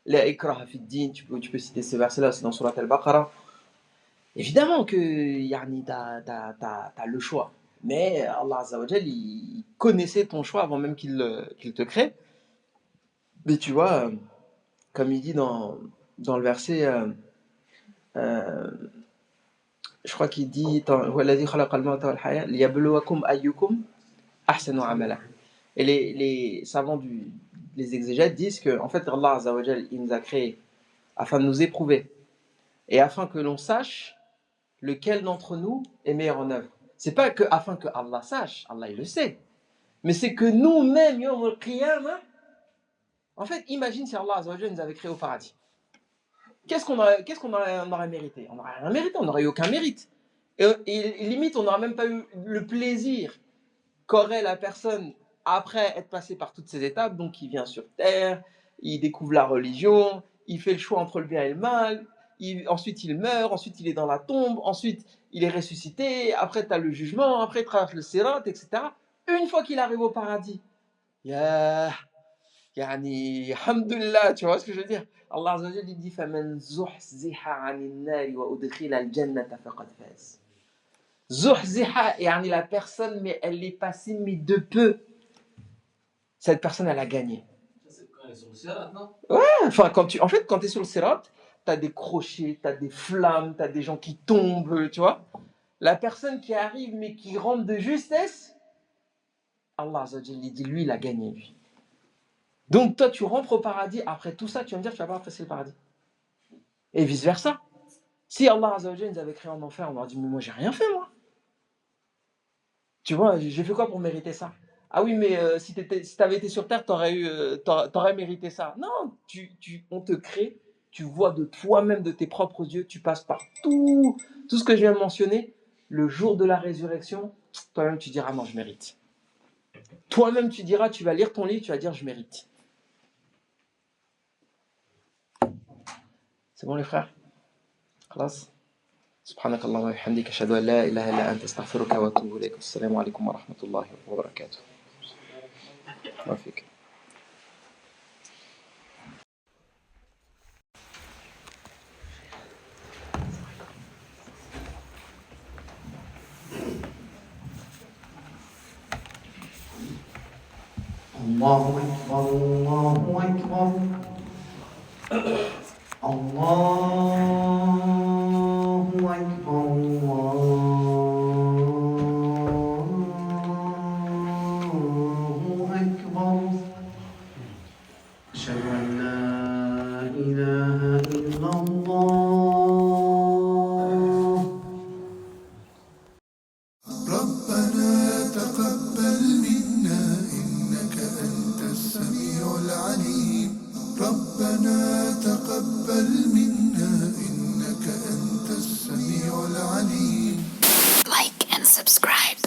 la ikraha fi din, tu peux citer ce verset-là, c'est dans Surat al-Baqarah. Évidemment que t'as le choix. Mais Allah Azza wa Jal, il connaissait ton choix avant même qu'il te crée. Mais tu vois, comme il dit dans le verset, je crois qu'il dit وَالَّذِي خَلَقَ الْمَوْتَ وَالْحَيَاةَ لِيَبْلُوَكُمْ أَيُّكُمْ أَحْسَنُ عَمَلًا. Et les savants les exégètes disent que en fait Allah Azza wa Jal, il nous a créés afin de nous éprouver et afin que l'on sache lequel d'entre nous est meilleur en œuvre. C'est pas que afin que Allah sache, Allah il le sait, mais c'est que nous-mêmes yawm al-qiyamah, en fait, imagine si Allah Azza wa Jal nous avait créés au paradis. Qu'est-ce qu'on aurait mérité? On n'aurait rien mérité, on n'aurait eu aucun mérite. Et limite, on n'aurait même pas eu le plaisir qu'aurait la personne après être passée par toutes ces étapes. Donc, il vient sur terre, il découvre la religion, il fait le choix entre le bien et le mal, ensuite il meurt, ensuite il est dans la tombe, ensuite il est ressuscité, après tu as le jugement, après il traverse le sirat, etc. Une fois qu'il arrive au paradis, alhamdulillah, tu vois ce que je veux dire? Allah Azza wa Jalla dit فَمَنْ زُحْزِحَ عَنِ النَّارِ وَأُدْخِلَ الْجَنَّةَ فَقَدْ فَازَ. زُحْزِحَ, la personne, mais elle est passée, mais de peu. Cette personne, elle a gagné. C'est quand elle est sur le sirat, non? Ouais, enfin, quand tu es sur le sirat, tu as des crochets, tu as des flammes, tu as des gens qui tombent, tu vois. La personne qui arrive, mais qui rentre de justesse, Allah Azza wa Jalla dit, lui, il a gagné, lui. Donc toi, tu rentres au paradis, après tout ça, tu vas me dire que tu vas pas apprécier le paradis. Et vice-versa. Si Allah Azza wa Jalla nous avait créé en enfer, on aurait dit, mais moi, j'ai rien fait, moi. Tu vois, j'ai fait quoi pour mériter ça? Ah oui, mais si t'avais été sur terre, t'aurais mérité ça. Non, on te crée, tu vois de toi-même, de tes propres yeux, tu passes par tout ce que je viens de mentionner. Le jour de la résurrection, toi-même, tu diras, non, je mérite. Toi-même, tu diras, tu vas lire ton livre, tu vas dire, je mérite. C'est bon les frères? خلاص سبحانك اللهم وبحمدك أشهد أن لا إله إلا أنت أستغفرك وأتوب إليك والسلام عليكم ورحمة الله وبركاته. وفيك. الله أكبر الله أكبر الله أكبر الله أكبر أشهد أن لا إله إلا الله. ربنا تقبل منا إنك أنت السميع العليم. ربنا تقبل منا إنك أنت السميع العليم. Like and subscribe.